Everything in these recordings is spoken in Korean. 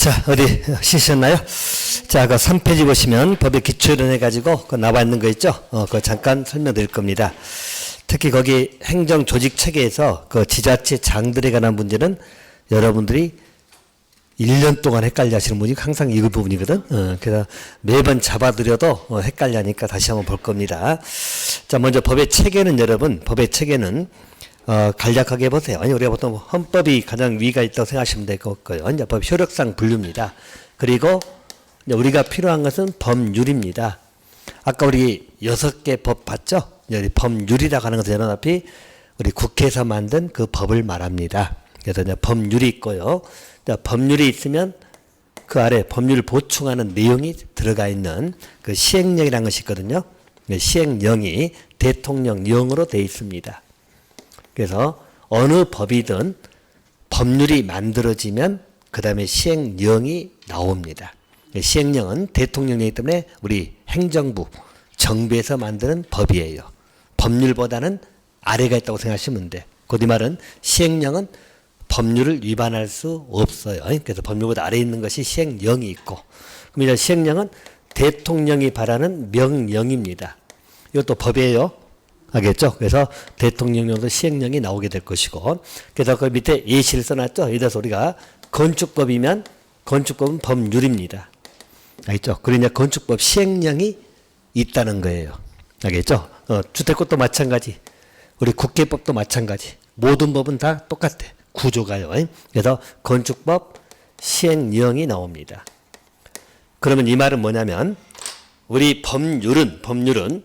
자, 어디 쉬셨나요? 자, 그 3페이지 보시면 법의 기초론 해가지고 그 나와 있는 거 있죠? 그거 잠깐 설명드릴 겁니다. 특히 거기 행정 조직 체계에서 그 지자체 장들에 관한 문제는 여러분들이 1년 동안 헷갈려 하시는 분이 항상 이 부분이거든. 그래서 매번 잡아드려도 헷갈려하니까 다시 한번 볼 겁니다. 자, 먼저 법의 체계는 여러분, 법의 체계는 간략하게 보세요. 우리가 보통 헌법이 가장 위가 있다고 생각하시면 될 거고요. 이제 법 효력상 분류입니다. 그리고 우리가 필요한 것은 법률입니다. 아까 우리 6개 법 봤죠? 우리 법률이라고 하는 것은 여러분 앞이 우리 국회에서 만든 그 법을 말합니다. 그래서 이제 법률이 있고요. 법률이 있으면 그 아래 법률을 보충하는 내용이 들어가 있는 그 시행령이라는 것이 있거든요. 시행령이 대통령령으로 되어 있습니다. 그래서 어느 법이든 법률이 만들어지면 그 다음에 시행령이 나옵니다. 시행령은 대통령이기 때문에 우리 행정부, 정부에서 만드는 법이에요. 법률보다는 아래가 있다고 생각하시면 돼. 그 말은 시행령은 법률을 위반할 수 없어요. 그래서 법률보다 아래에 있는 것이 시행령이 있고, 그럼 이제 시행령은 대통령이 발하는 명령입니다. 이것도 법이에요. 알겠죠? 그래서 대통령령도 시행령이 나오게 될 것이고, 그래서 그 밑에 예시를 써놨죠? 이래서 우리가 건축법이면 건축법은 법률입니다. 알겠죠? 그리고 이제 건축법 시행령이 있다는 거예요. 알겠죠? 주택법도 마찬가지, 우리 국회법도 마찬가지, 모든 법은 다 똑같아. 구조가요. 그래서 건축법 시행령이 나옵니다. 그러면 이 말은 뭐냐면 우리 법률은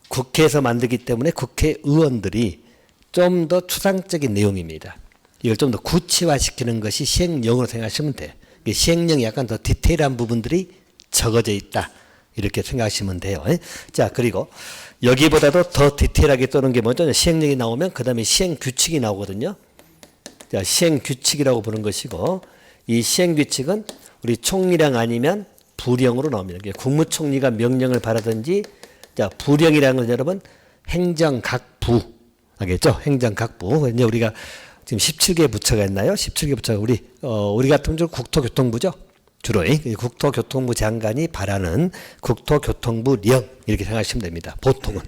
국회에서 만들기 때문에 국회의원들이 좀 더 추상적인 내용입니다. 이걸 좀 더 구체화시키는 것이 시행령으로 생각하시면 돼. 시행령이 약간 더 디테일한 부분들이 적어져 있다. 이렇게 생각하시면 돼요. 자, 그리고 여기보다도 더 디테일하게 떠는 게 뭐죠? 시행령이 나오면 그 다음에 시행규칙이 나오거든요. 자, 시행규칙이라고 부르는 것이고, 이 시행규칙은 우리 총리령 아니면 부령으로 나옵니다. 국무총리가 명령을 바라든지, 자, 부령이라는 건 여러분 행정각부, 알겠죠? 행정각부. 이제 우리가 지금 17개 부처가 있나요? 17개 부처가 우리 같은 경우 국토교통부죠. 주로 국토교통부 장관이 발하는 국토교통부령 이렇게 생각하시면 됩니다. 보통은.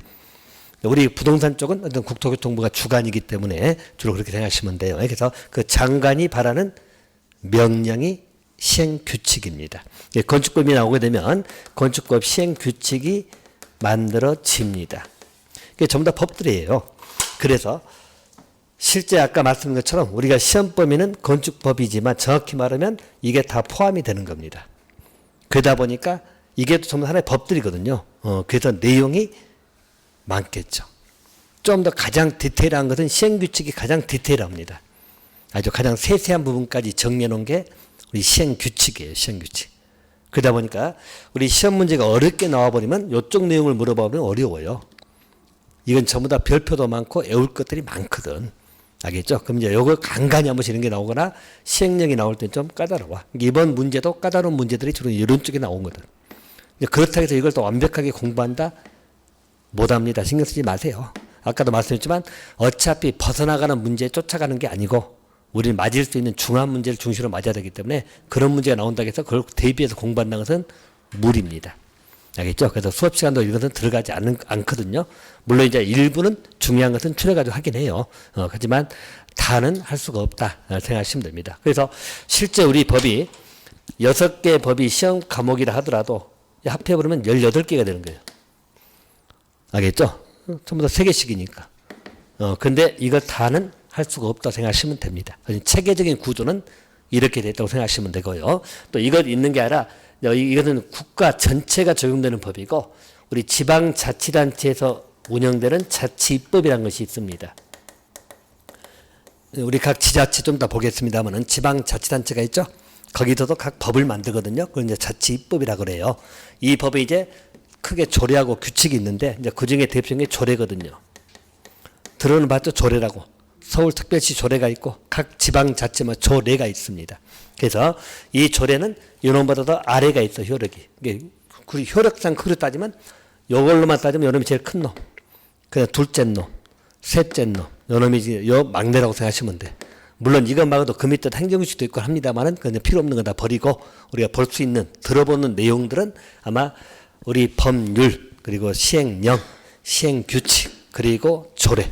우리 부동산 쪽은 어떤 국토교통부가 주관이기 때문에 주로 그렇게 생각하시면 돼요. 그래서 그 장관이 발하는 명령이 시행규칙입니다. 건축법이 나오게 되면 건축법 시행규칙이 만들어집니다. 이게 전부 다 법들이에요. 그래서 실제 아까 말씀드린 것처럼 우리가 시험 범위는 건축법이지만 정확히 말하면 이게 다 포함이 되는 겁니다. 그러다 보니까 이게 전부 하나의 법들이거든요. 그래서 내용이 많겠죠. 좀 더 가장 디테일한 것은 시행규칙이 가장 디테일합니다. 아주 가장 세세한 부분까지 정리해 놓은 게 우리 시행규칙이에요. 시행규칙. 그러다 보니까 우리 시험 문제가 어렵게 나와버리면 이쪽 내용을 물어보면 어려워요. 이건 전부 다 별표도 많고 외울 것들이 많거든. 알겠죠? 그럼 이제 요거 간간히 한 번씩 이런 게 나오거나 시행령이 나올 땐 좀 까다로워. 이번 문제도 까다로운 문제들이 주로 이런 쪽에 나오거든. 그렇다고 해서 이걸 또 완벽하게 공부한다? 못합니다. 신경 쓰지 마세요. 아까도 말씀했지만 어차피 벗어나가는 문제에 쫓아가는 게 아니고 우리는 맞을 수 있는 중요한 문제를 중심으로 맞아야 되기 때문에 그런 문제가 나온다고 해서 그걸 대비해서 공부한다는 것은 무리입니다. 알겠죠? 그래서 수업 시간도 이것은 들어가지 않거든요. 물론 이제 일부는 중요한 것은 추려가지고 하긴 해요. 하지만 다는 할 수가 없다 생각하시면 됩니다. 그래서 실제 우리 법이 6개 법이 시험 과목이라 하더라도 합해보면 18개가 되는 거예요. 알겠죠? 전부 다 3개씩이니까. 근데 이걸 다는 할 수가 없다고 생각하시면 됩니다. 체계적인 구조는 이렇게 됐다고 생각하시면 되고요. 또 이것 있는 게 아니라 이것은 국가 전체가 적용되는 법이고 우리 지방자치단체에서 운영되는 자치입법이라는 것이 있습니다. 우리 각 지자체 좀 더 보겠습니다만은 지방자치단체가 있죠. 거기서도 각 법을 만들거든요. 그걸 이제 자치입법이라고 그래요. 이 법에 이제 크게 조례하고 규칙이 있는데 이제 그 중에 대표적인 게 조례거든요. 들어는 봤죠? 조례라고. 서울특별시 조례가 있고 각 지방자치만 조례가 있습니다. 그래서 이 조례는 이놈보다도 아래가 있어. 효력이. 효력상 크로 따지면 이걸로만 따지면 이놈이 제일 큰 놈. 그냥 둘째 놈, 셋째 놈. 이놈이 요 막내라고 생각하시면 돼. 물론 이것 말고도 그 밑에 행정규칙도 있고 합니다만은 그냥 필요 없는 건 다 버리고 우리가 볼 수 있는 들어보는 내용들은 아마 우리 법률 그리고 시행령, 시행규칙 그리고 조례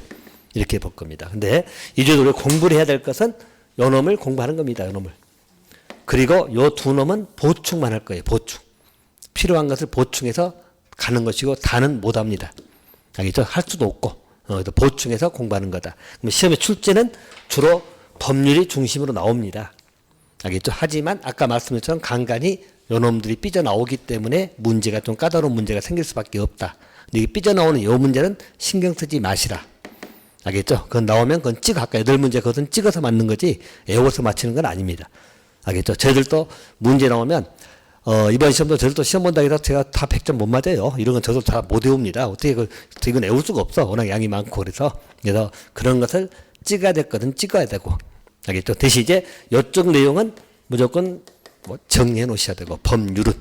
이렇게 볼 겁니다. 근데 이제 우리가 공부를 해야 될 것은 요 놈을 공부하는 겁니다. 요 놈을. 그리고 요 두 놈은 보충만 할 거예요. 보충. 필요한 것을 보충해서 가는 것이고 다는 못 합니다. 알겠죠? 할 수도 없고 보충해서 공부하는 거다. 그럼 시험의 출제는 주로 법률이 중심으로 나옵니다. 알겠죠? 하지만 아까 말씀드린 것처럼 간간히 요 놈들이 삐져나오기 때문에 문제가 좀 까다로운 문제가 생길 수밖에 없다. 근데 이게 삐져나오는 요 문제는 신경 쓰지 마시라. 알겠죠? 그건 나오면 그건 찍어. 아까 8문제 그것은 찍어서 맞는 거지 외워서 맞히는 건 아닙니다. 알겠죠? 저희들도 문제 나오면 이번 시험도 저희들도 시험 본다고 해서 제가 다 100점 못 맞아요. 이런 건 저도 다 못 외웁니다. 어떻게 이건 외울 수가 없어. 워낙 양이 많고 그래서 그런 것을 찍어야 될 것은 찍어야 되고 알겠죠? 대신 이제 이쪽 내용은 무조건 뭐 정리해 놓으셔야 되고 법률은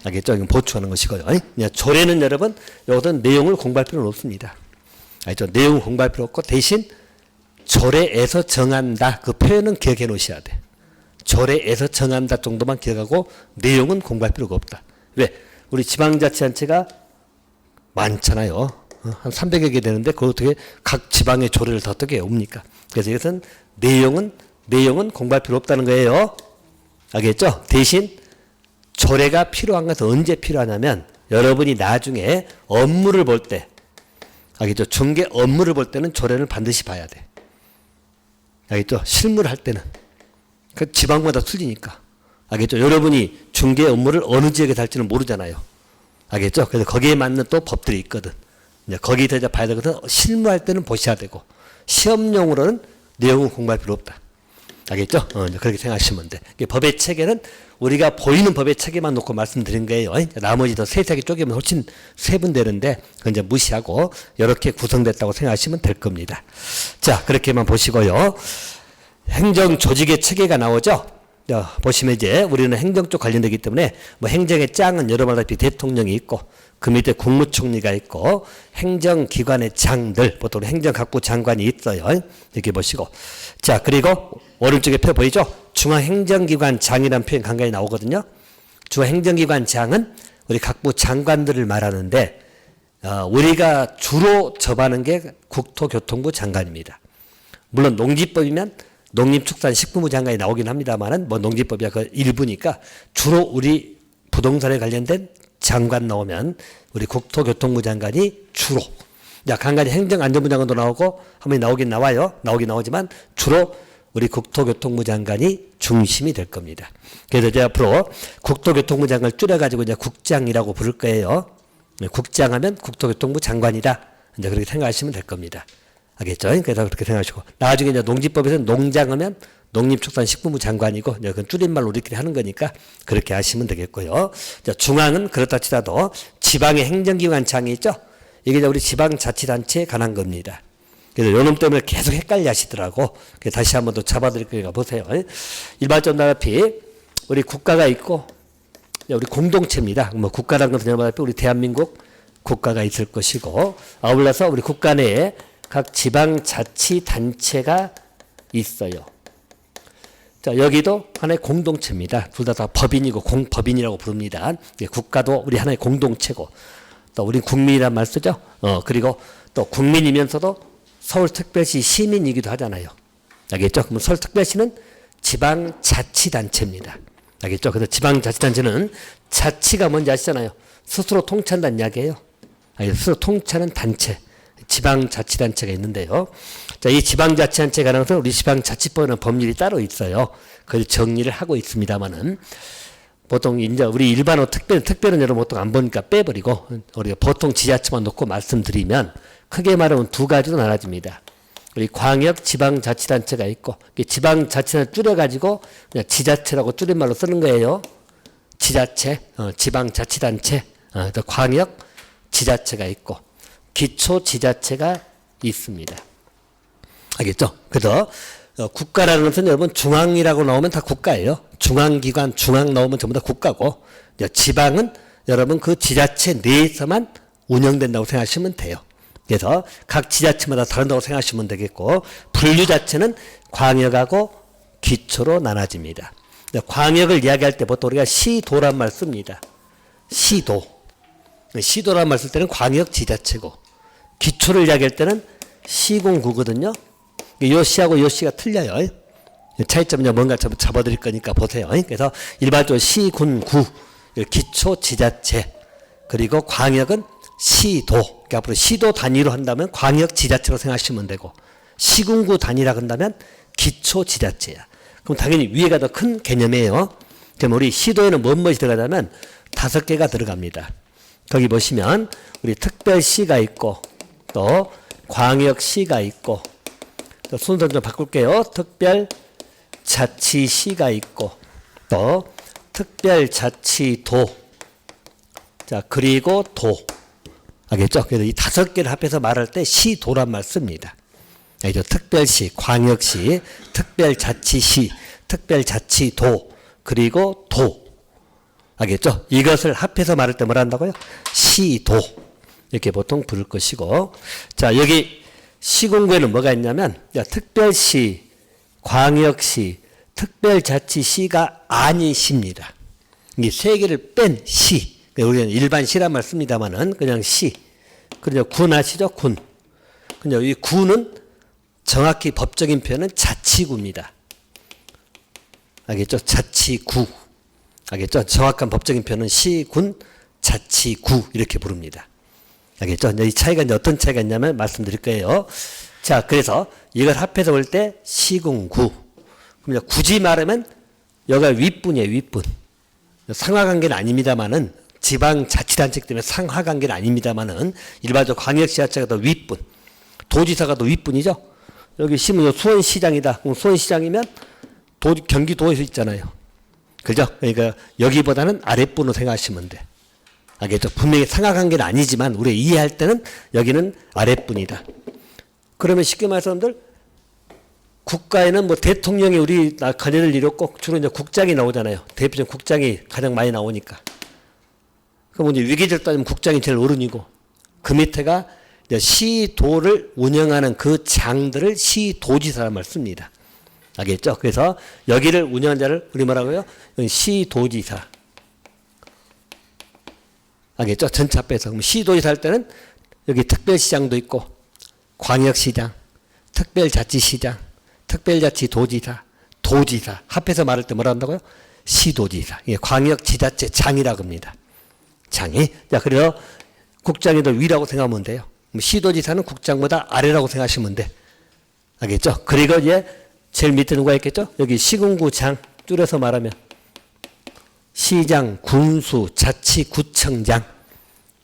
알겠죠? 이건 보충하는 것이고요. 그냥 조례는 여러분 이것은 내용을 공부할 필요는 없습니다. 알죠? 내용 공부할 필요 없고 대신 조례에서 정한다. 그 표현은 기억해 놓으셔야 돼. 조례에서 정한다 정도만 기억하고 내용은 공부할 필요가 없다. 왜? 우리 지방자치단체가 많잖아요. 한 300여 개 되는데 그걸 어떻게 각 지방의 조례를 다 어떻게 옵니까? 그래서 이것은 내용은 공부할 필요 없다는 거예요. 알겠죠? 대신 조례가 필요한 것은 언제 필요하냐면 여러분이 나중에 업무를 볼 때 알겠죠? 중개 업무를 볼 때는 조례를 반드시 봐야 돼. 알겠죠? 실무를 할 때는. 그 지방마다 틀리니까. 알겠죠? 여러분이 중개 업무를 어느 지역에서 할지는 모르잖아요. 알겠죠? 그래서 거기에 맞는 또 법들이 있거든. 이제 거기서 이제 봐야 되거든. 실무할 때는 보셔야 되고, 시험용으로는 내용은 공부할 필요 없다. 알겠죠? 이제 그렇게 생각하시면 돼. 법의 체계는 우리가 보이는 법의 체계만 놓고 말씀드린 거예요. 나머지 더 세세하게 쪼개면 훨씬 세분되는데, 그건 이제 무시하고, 이렇게 구성됐다고 생각하시면 될 겁니다. 자, 그렇게만 보시고요. 행정 조직의 체계가 나오죠. 보시면 이제 우리는 행정 쪽 관련되기 때문에 뭐 행정의 짱은 여러 번 알다시피 대통령이 있고 그 밑에 국무총리가 있고 행정기관의 장들 보통 행정각부 장관이 있어요. 이렇게 보시고 자 그리고 오른쪽에 표 보이죠? 중앙행정기관 장이라는 표현 간간히 나오거든요. 중앙행정기관 장은 우리 각부 장관들을 말하는데 우리가 주로 접하는 게 국토교통부 장관입니다. 물론 농지법이면 농림축산식품부 장관이 나오긴 합니다만은 뭐 농지법이야 그 일부니까 주로 우리 부동산에 관련된 장관 나오면 우리 국토교통부 장관이 주로 간간히 행정안전부 장관도 나오고 한 번이 나오긴 나오지만 주로 우리 국토교통부 장관이 중심이 될 겁니다. 그래서 이제 앞으로 국토교통부 장관을 줄여가지고 이제 국장이라고 부를 거예요. 국장하면 국토교통부 장관이다. 이제 그렇게 생각하시면 될 겁니다. 알겠죠? 그래서 그렇게 생각하시고 나중에 이제 농지법에서는 농장하면 농림축산식품부 장관이고 이제 그건 줄임말로 우리끼리 하는 거니까 그렇게 하시면 되겠고요. 중앙은 그렇다 치더라도 지방의 행정기관장이 있죠. 이게 이제 우리 지방자치단체에 관한 겁니다. 그래서 요놈 때문에 계속 헷갈려 하시더라고. 다시 한번 더 잡아드릴 거니까 보세요. 일반적으로 다시 우리 국가가 있고 우리 공동체입니다. 뭐 국가라는 것은 여러분 우리 대한민국 국가가 있을 것이고 아울러서 우리 국가 내에 각 지방자치단체가 있어요. 자, 여기도 하나의 공동체입니다. 둘 다 법인이고 공법인이라고 부릅니다. 국가도 우리 하나의 공동체고 또 우리 국민이란 말 쓰죠. 그리고 또 국민이면서도 서울특별시 시민이기도 하잖아요. 알겠죠? 그럼 서울특별시는 지방자치단체입니다. 알겠죠? 그래서 지방자치단체는 자치가 뭔지 아시잖아요. 스스로 통치한다는 이야기예요. 스스로 통치하는 단체. 지방자치단체가 있는데요. 자, 이 지방자치단체에 관해서 우리 지방자치법에는 법률이 따로 있어요. 그걸 정리를 하고 있습니다만은 보통 이제 우리 일반어 특별은 여러분 보통 안 보니까 빼버리고 우리가 보통 지자체만 놓고 말씀드리면 크게 말하면 두 가지로 나눠집니다. 우리 광역 지방자치단체가 있고 지방자치단체 줄여가지고 그냥 지자체라고 줄임말로 쓰는 거예요. 지자체, 지방자치단체, 또 광역 지자체가 있고 기초지자체가 있습니다. 알겠죠? 그래서 국가라는 것은 여러분 중앙이라고 나오면 다 국가예요. 중앙기관, 중앙 나오면 전부 다 국가고 지방은 여러분 그 지자체 내에서만 운영된다고 생각하시면 돼요. 그래서 각 지자체마다 다른다고 생각하시면 되겠고, 분류 자체는 광역하고 기초로 나눠집니다. 광역을 이야기할 때 보통 우리가 시도란 말 씁니다. 시도. 시도란 말 쓸 때는 광역 지자체고, 기초를 이야기할 때는 시군구거든요. 요 시하고 요 시가 틀려요. 차이점은 뭔가 잡아드릴 거니까 보세요. 그래서 일반적으로 시군구, 기초 지자체, 그리고 광역은 시도. 그러니까 앞으로 시도 단위로 한다면 광역 지자체로 생각하시면 되고, 시군구 단위라 한다면 기초 지자체야. 그럼 당연히 위에가 더 큰 개념이에요. 그럼 우리 시도에는 무엇이 들어가냐면 5개가 들어갑니다. 거기 보시면 우리 특별시가 있고, 또 광역시가 있고, 또 순서 좀 바꿀게요. 특별자치시가 있고, 또 특별자치도, 자, 그리고 도. 알겠죠? 그래서 이 5개를 합해서 말할 때 시도란 말 씁니다. 알죠? 특별시, 광역시, 특별자치시, 특별자치도, 그리고 도. 알겠죠? 이것을 합해서 말할 때 뭐라 한다고요? 시도. 이렇게 보통 부를 것이고. 자, 여기 시군구에는 뭐가 있냐면, 특별시, 광역시, 특별자치시가 아닌 시입니다. 이 3개를 뺀 시. 우리는 일반 시란 말 씁니다만은 그냥 시. 그죠? 군 아시죠? 군. 그죠? 이 군은 정확히 법적인 표현은 자치구입니다. 알겠죠? 자치구. 알겠죠? 정확한 법적인 표현은 시군, 자치구 이렇게 부릅니다. 알겠죠? 이 차이가 이제 어떤 차이가 있냐면 말씀드릴 거예요. 자, 그래서 이걸 합해서 볼 때 시군구. 그럼 굳이 말하면 여기가 윗분이에요, 윗분. 상하관계는 아닙니다만은, 지방자치단체 때문에 상하관계는 아닙니다만은, 일반적으로 광역시자체가 더 윗분, 도지사가 더 윗분이죠. 여기 시면 수원시장이다. 그럼 수원시장이면 경기도에서 있잖아요. 그죠? 그러니까 여기보다는 아랫분으로 생각하시면 돼. 알겠죠? 분명히 상하관계는 아니지만 우리 이해할 때는 여기는 아랫분이다. 그러면 쉽게 말해서 여러분들, 국가에는 뭐 대통령이 우리 관여를 이뤘고 주로 이제 국장이 나오잖아요. 대표적인 국장이 가장 많이 나오니까. 그럼 이제 위기질 따지면 국장이 제일 어른이고, 그 밑에가 이제 시도를 운영하는 그 장들을 시도지사란 말 씁니다. 알겠죠? 그래서 여기를 운영한 자를 우리 뭐라고요? 시도지사. 알겠죠? 전체 합해서. 그럼 시도지사 할 때는 여기 특별시장도 있고, 광역시장, 특별자치시장, 특별자치도지사, 도지사 합해서 말할 때 뭐라 한다고요? 시도지사. 이게 광역지자체장이라고 합니다. 장이. 자, 그래서 국장이 더 위라고 생각하면 돼요. 시도지사는 국장보다 아래라고 생각하시면 돼. 알겠죠? 그리고 이제 제일 밑에 누가 있겠죠? 여기 시군구장, 줄여서 말하면 시장, 군수, 자치구청장.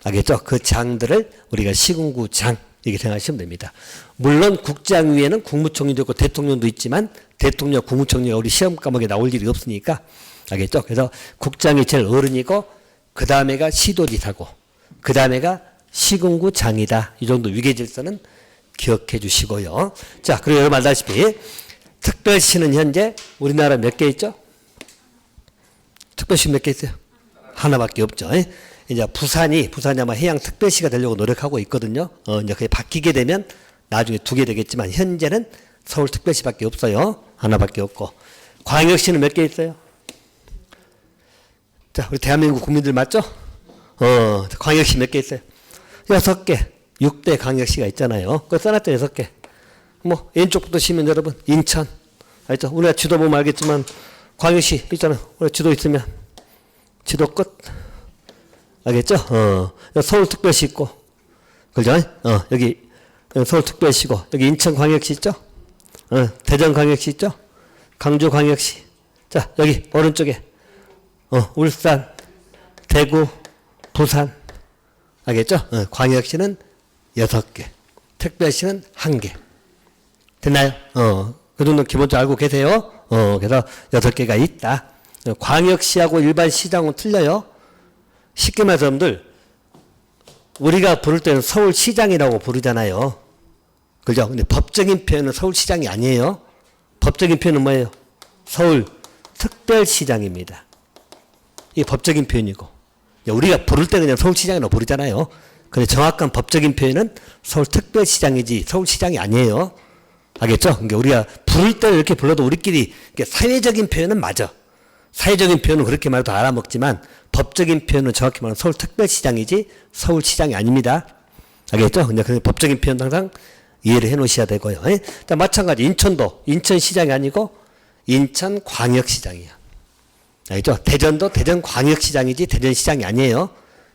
알겠죠? 그 장들을 우리가 시군구장 이렇게 생각하시면 됩니다. 물론 국장 위에는 국무총리도 있고 대통령도 있지만, 대통령, 국무총리가 우리 시험 과목에 나올 일이 없으니까. 알겠죠? 그래서 국장이 제일 어른이고, 그 다음에가 시도지사고, 그 다음에가 시군구장이다. 이 정도 위계질서는 기억해 주시고요. 자, 그리고 여러분 알다시피 특별시는 현재 우리나라 몇 개 있죠? 특별시 몇 개 있어요? 하나밖에 없죠. 이제 부산이 아마 해양특별시가 되려고 노력하고 있거든요. 이제 그게 바뀌게 되면 나중에 2개 되겠지만, 현재는 서울특별시밖에 없어요. 하나밖에 없고. 광역시는 몇 개 있어요? 자, 우리 대한민국 국민들 맞죠? 광역시 몇 개 있어요? 6개. 6대 광역시가 있잖아요. 그거 써놨죠, 6개. 뭐, 왼쪽부터 시면 여러분, 인천. 알죠? 우리가 지도 보면 알겠지만, 광역시 있잖아요. 우리 지도 있으면, 지도 끝. 알겠죠? 서울특별시 있고, 그죠? 여기 서울특별시고, 여기 인천광역시 있죠? 대전광역시 있죠? 강주광역시. 자, 여기 오른쪽에, 울산, 대구, 부산. 알겠죠? 광역시는 6개, 특별시는 1개. 됐나요? 그 정도 기본적으로 알고 계세요? 그래서 6개가 있다. 광역시하고 일반 시장은 틀려요. 쉽게 말해서 여러분들, 우리가 부를 때는 서울시장이라고 부르잖아요. 그죠? 근데 법적인 표현은 서울시장이 아니에요. 법적인 표현은 뭐예요? 서울특별시장입니다. 이게 법적인 표현이고, 우리가 부를 때 그냥 서울시장이라고 부르잖아요. 근데 정확한 법적인 표현은 서울특별시장이지 서울시장이 아니에요. 알겠죠? 그러니까 우리가 부를 때는 이렇게 불러도 우리끼리 사회적인 표현은 맞아. 사회적인 표현은 그렇게 말해도 알아먹지만 법적인 표현은 정확히 말하면 서울특별시장이지 서울시장이 아닙니다. 알겠죠? 근데 법적인 표현도 항상 이해를 해 놓으셔야 되고요. 자, 마찬가지 인천도 인천시장이 아니고 인천광역시장이야. 알겠죠? 대전도 대전광역시장이지 대전시장이 아니에요.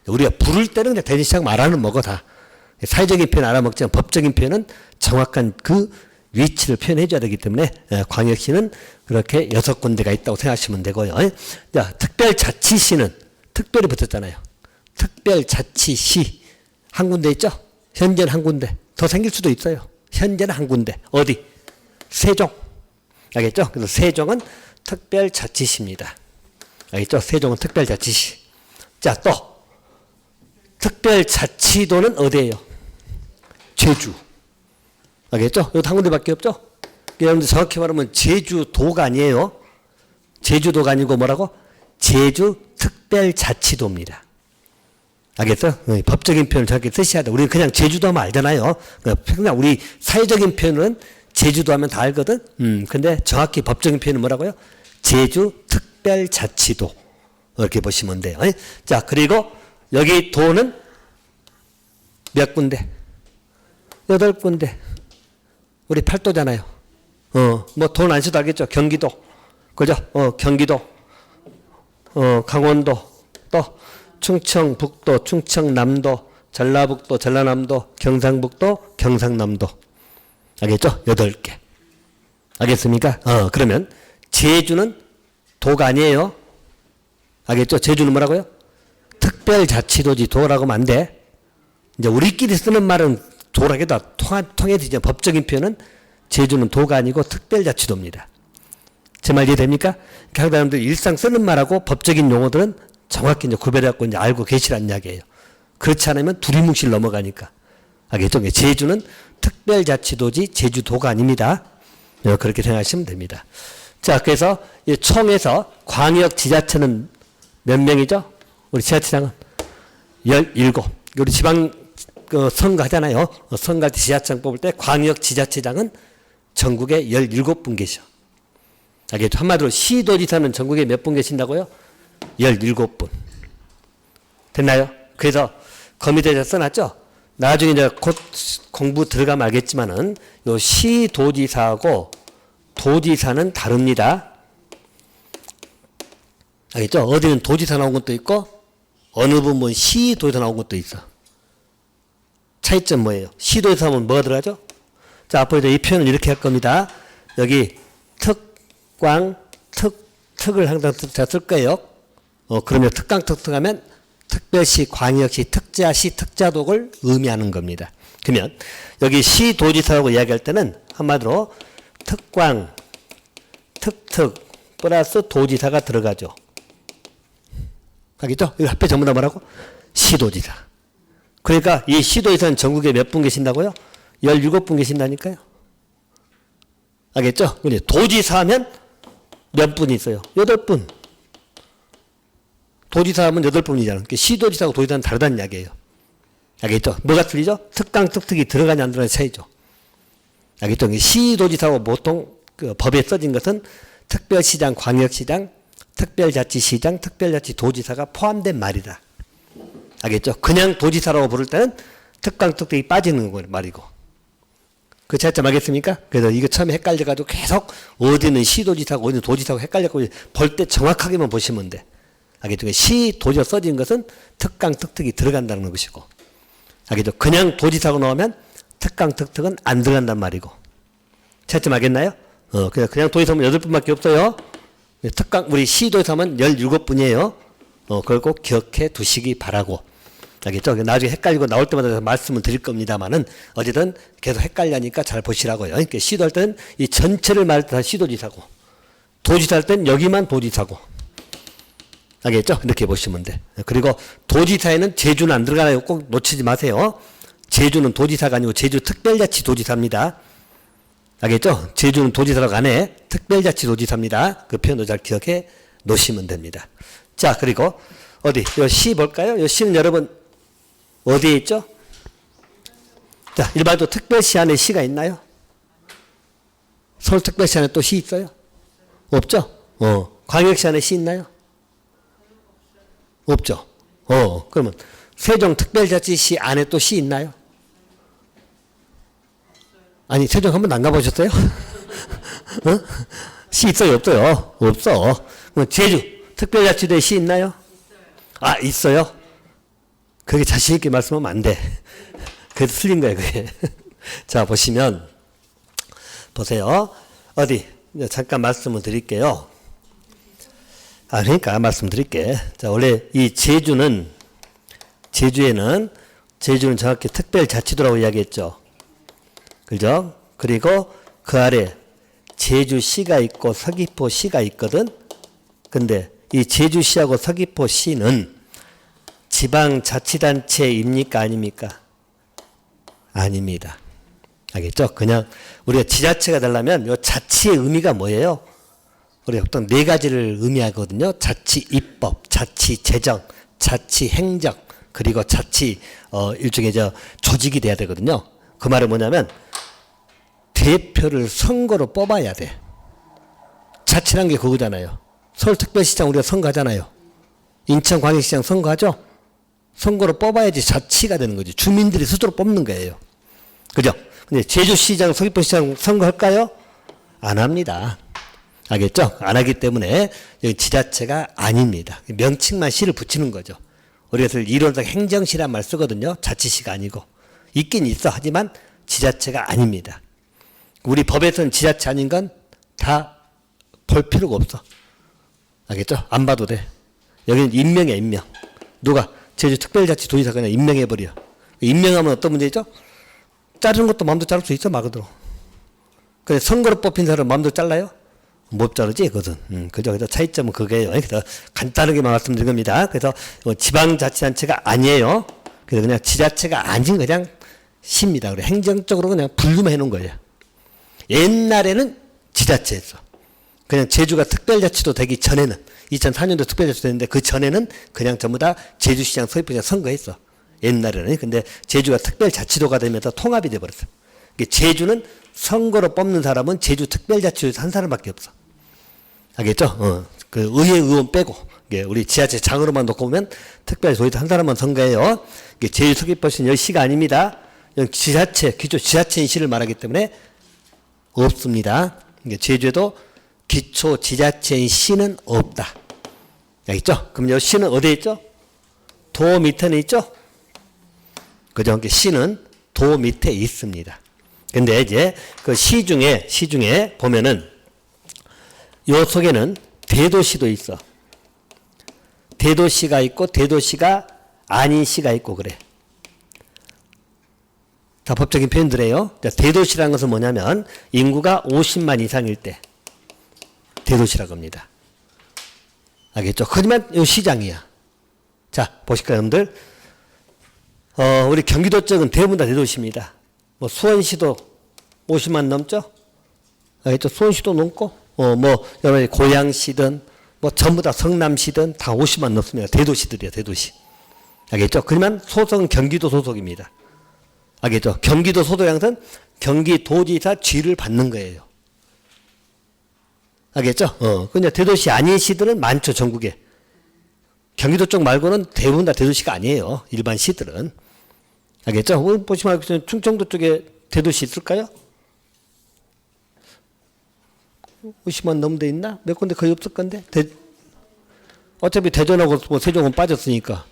우리가 부를 때는 그냥 대전시장 말하는 뭐고 다. 사회적인 표현 알아먹지만 법적인 표현은 정확한 그 위치를 표현해 줘야 되기 때문에 광역시는 그렇게 6군데가 있다고 생각하시면 되고요. 자, 특별자치시는 특별히 붙었잖아요. 특별자치시 한 군데 있죠? 현재는 한 군데. 더 생길 수도 있어요. 현재는 한 군데. 어디? 세종. 알겠죠? 그래서 세종은 특별자치시입니다. 알겠죠? 세종은 특별자치시. 자, 또 특별자치도는 어디예요? 제주. 알겠죠? 여기 한 군데밖에 없죠? 여러분들 정확히 말하면 제주도가 아니에요. 제주도가 아니고 뭐라고? 제주특별자치도입니다. 알겠어? 법적인 표현을 정확히 쓰셔야 돼. 우리는 그냥 제주도 하면 알잖아요. 그냥 우리 사회적인 표현은 제주도 하면 다 알거든? 근데 정확히 법적인 표현은 뭐라고요? 제주특별자치도. 이렇게 보시면 돼요. 자, 그리고 여기 도는 몇 군데? 8군데. 우리 팔도잖아요. 뭐 돈 안 써도 알겠죠? 경기도. 그죠? 경기도. 강원도. 또 충청북도, 충청남도, 전라북도, 전라남도, 경상북도, 경상남도. 알겠죠? 8개. 알겠습니까? 그러면 제주는 도가 아니에요. 알겠죠? 제주는 뭐라고요? 특별자치도지 도라고 하면 안 돼. 이제 우리끼리 쓰는 말은 도라고 해도 통해지죠. 법적인 표현은 제주는 도가 아니고 특별자치도입니다. 제 말 이해됩니까? 각 사람들 일상 쓰는 말하고 법적인 용어들은 정확히 이제 구별해갖고 이제 알고 계시란 이야기예요. 그렇지 않으면 두리뭉실 넘어가니까. 알겠죠? 제주는 특별자치도지 제주도가 아닙니다. 그렇게 생각하시면 됩니다. 자, 그래서 이 총에서 광역지자체는 몇 명이죠? 우리 지자체장은 17. 우리 지방 선거 하잖아요. 선거할 때 지자체장 뽑을 때 광역지자체장은 전국에 17분 계셔. 알겠죠? 한마디로 시도지사는 전국에 몇 분 계신다고요? 17분. 됐나요? 그래서 거미대에서 써놨죠? 나중에 이제 곧 공부 들어가면 알겠지만은 요 시도지사하고 도지사는 다릅니다. 알겠죠? 어디는 도지사 나온 것도 있고 어느 부분 시도지사 나온 것도 있어. 차이점 뭐예요? 시도지사 하면 뭐가 들어가죠? 자, 앞으로 이 표현을 이렇게 할 겁니다. 여기 특을 항상 쓸 거예요. 그러면 특강특특하면 특별시, 광역시, 특자시, 특자독을 의미하는 겁니다. 그러면 여기 시도지사라고 이야기할 때는 한마디로 특광, 특특 플러스 도지사가 들어가죠. 알겠죠? 이거 앞에 전부 다 뭐라고? 시도지사. 그러니까 이 시도지사는 전국에 몇 분 계신다고요? 17분 계신다니까요. 알겠죠? 근데 도지사 하면 몇 분이 있어요? 8분. 도지사 하면 8분이잖아. 그러니까 시도지사하고 도지사는 다르다는 이야기예요. 알겠죠? 뭐가 틀리죠? 특강, 특특이 들어가냐 안 들어가냐 차이죠. 알겠죠? 시도지사하고 보통 그 법에 써진 것은 특별시장, 광역시장, 특별자치시장, 특별자치도지사가 포함된 말이다. 알겠죠? 그냥 도지사라고 부를 때는 특강, 특특이 빠지는 말이고. 그 차이점 알겠습니까? 그래서 이거 처음에 헷갈려가지고 계속 어디는 시도지사고 어디는 도지사고 헷갈려가지고 볼 때 정확하게만 보시면 돼. 알겠죠? 시도지사 써진 것은 특강, 특특이 들어간다는 것이고. 알겠죠? 그냥 도지사고 나오면 특강, 특특은 안 들어간단 말이고. 차이점 알겠나요? 그냥 도지사면 8분밖에 없어요. 특강, 우리 시도지사면 17분이에요. 그걸 꼭 기억해 두시기 바라고. 알겠죠? 나중에 헷갈리고 나올 때마다 말씀을 드릴 겁니다만은 어쨌든 계속 헷갈려니까 잘 보시라고요. 그러니까 시도할 때는 이 전체를 말할 때 다 시도지사고, 도지사 할 때는 여기만 도지사고. 알겠죠? 이렇게 보시면 돼. 그리고 도지사에는 제주는 안 들어가나요? 꼭 놓치지 마세요. 제주는 도지사가 아니고 제주특별자치도지사입니다. 알겠죠? 제주는 도지사라고 안 해. 특별자치도지사입니다. 그 표현도 잘 기억해 놓으시면 됩니다. 자, 그리고 어디? 요 시 볼까요? 요 시는 여러분 어디에 있죠? 자, 일반적으로 특별시 안에 시가 있나요? 서울특별시 안에 또 시 있어요? 없죠? 광역시 안에 시 있나요? 없죠? 그러면 세종특별자치시 안에 또 시 있나요? 아니, 세종 한 번도 안 가보셨어요? 시 있어요? 없어요? 없어. 그럼 제주 특별자치도에 시 있나요? 아, 있어요? 그게 자신있게 말씀하면 안 돼. 그래서 틀린 거예요, 그게. 자, 보시면, 보세요. 어디, 잠깐 말씀을 드릴게요. 그러니까 말씀드릴게. 자, 원래 이 제주에는 정확히 특별자치도라고 이야기했죠. 그죠? 그리고 그 아래 제주시가 있고 서귀포시가 있거든. 근데 이 제주시하고 서귀포시는 지방자치단체입니까? 아닙니까? 아닙니다. 알겠죠? 그냥 우리가 지자체가 되려면 이 자치의 의미가 뭐예요? 우리가 보통 네 가지를 의미하거든요. 자치입법, 자치재정, 자치행정, 그리고 자치 일종의 조직이 돼야 되거든요. 그 말은 뭐냐면 대표를 선거로 뽑아야 돼. 자치란 게 그거잖아요. 서울특별시장 우리가 선거하잖아요. 인천광역시장 선거하죠? 선거로 뽑아야지 자치가 되는 거지. 주민들이 스스로 뽑는 거예요. 그죠? 근데 제주시장, 서귀포시장 선거할까요? 안 합니다. 알겠죠? 안 하기 때문에 여기 지자체가 아닙니다. 명칭만 시를 붙이는 거죠. 우리가 이론상 행정시란 말 쓰거든요. 자치시가 아니고. 있긴 있어. 하지만 지자체가 아닙니다. 우리 법에서는 지자체 아닌 건 다 볼 필요가 없어. 알겠죠? 안 봐도 돼. 여기는 임명이야, 임명. 누가 제주특별자치 도지사 그냥 임명해버려. 임명하면 어떤 문제죠? 자르는 것도 마음대로 자를 수 있어, 말 그대로. 근데 선거로 뽑힌 사람은 마음대로 잘라요? 못 자르지, 그거든. 그죠? 그래서 차이점은 그게요. 그래서 간단하게 말씀드린 겁니다. 그래서 지방자치단체가 아니에요. 그래서 그냥 지자체가 아닌 그냥 시입니다. 그래 행정적으로 그냥 분류만 해놓은 거예요. 옛날에는 지자체였어. 그냥 제주가 특별자치도 되기 전에는 2004년도 특별자치도 됐는데 그 전에는 그냥 전부 다 제주시장, 서귀포시장 선거했어. 옛날에는. 근데 제주가 특별자치도가 되면서 통합이 돼버렸어. 제주는 선거로 뽑는 사람은 제주 특별자치도에서 한 사람밖에 없어. 알겠죠? 그 의회 의원 빼고 우리 지자체 장으로만 놓고 보면 특별자치도에서 한 사람만 선거해요. 제주 서귀포시는 여기 시가 아닙니다. 여기 지자체, 기초 지자체인 시를 말하기 때문에 없습니다. 제주에도 기초 지자체인 시는 없다. 알겠죠? 그럼 이 시는 어디에 있죠? 도 밑에는 있죠? 그죠? 시는 도 밑에 있습니다. 근데 이제 그 시 중에 보면은 요 속에는 대도시도 있어. 대도시가 있고 대도시가 아닌 시가 있고 그래. 다 법적인 표현들이에요. 대도시라는 것은 뭐냐면 인구가 50만 이상일 때 대도시라고 합니다. 알겠죠? 하지만 이 시장이야. 자, 보실까요, 여러분들? 우리 경기도 쪽은 대부분 다 대도시입니다. 뭐 수원시도 50만 넘죠? 알겠죠? 수원시도 넘고, 여러분 고양시든, 전부 다 성남시든 다 50만 넘습니다. 대도시들이야, 대도시. 알겠죠? 그러면 소속은 경기도 소속입니다. 알겠죠? 경기도 소속 양은 경기도지사 쥐를 받는 거예요. 알겠죠? 근데 대도시 아닌 시들은 많죠, 전국에. 경기도 쪽 말고는 대부분 다 대도시가 아니에요. 일반 시들은. 알겠죠? 보시면 충청도 쪽에 대도시 있을까요? 50만 넘은 데 있나? 몇 군데 거의 없을 건데? 어차피 대전하고 세종은 빠졌으니까.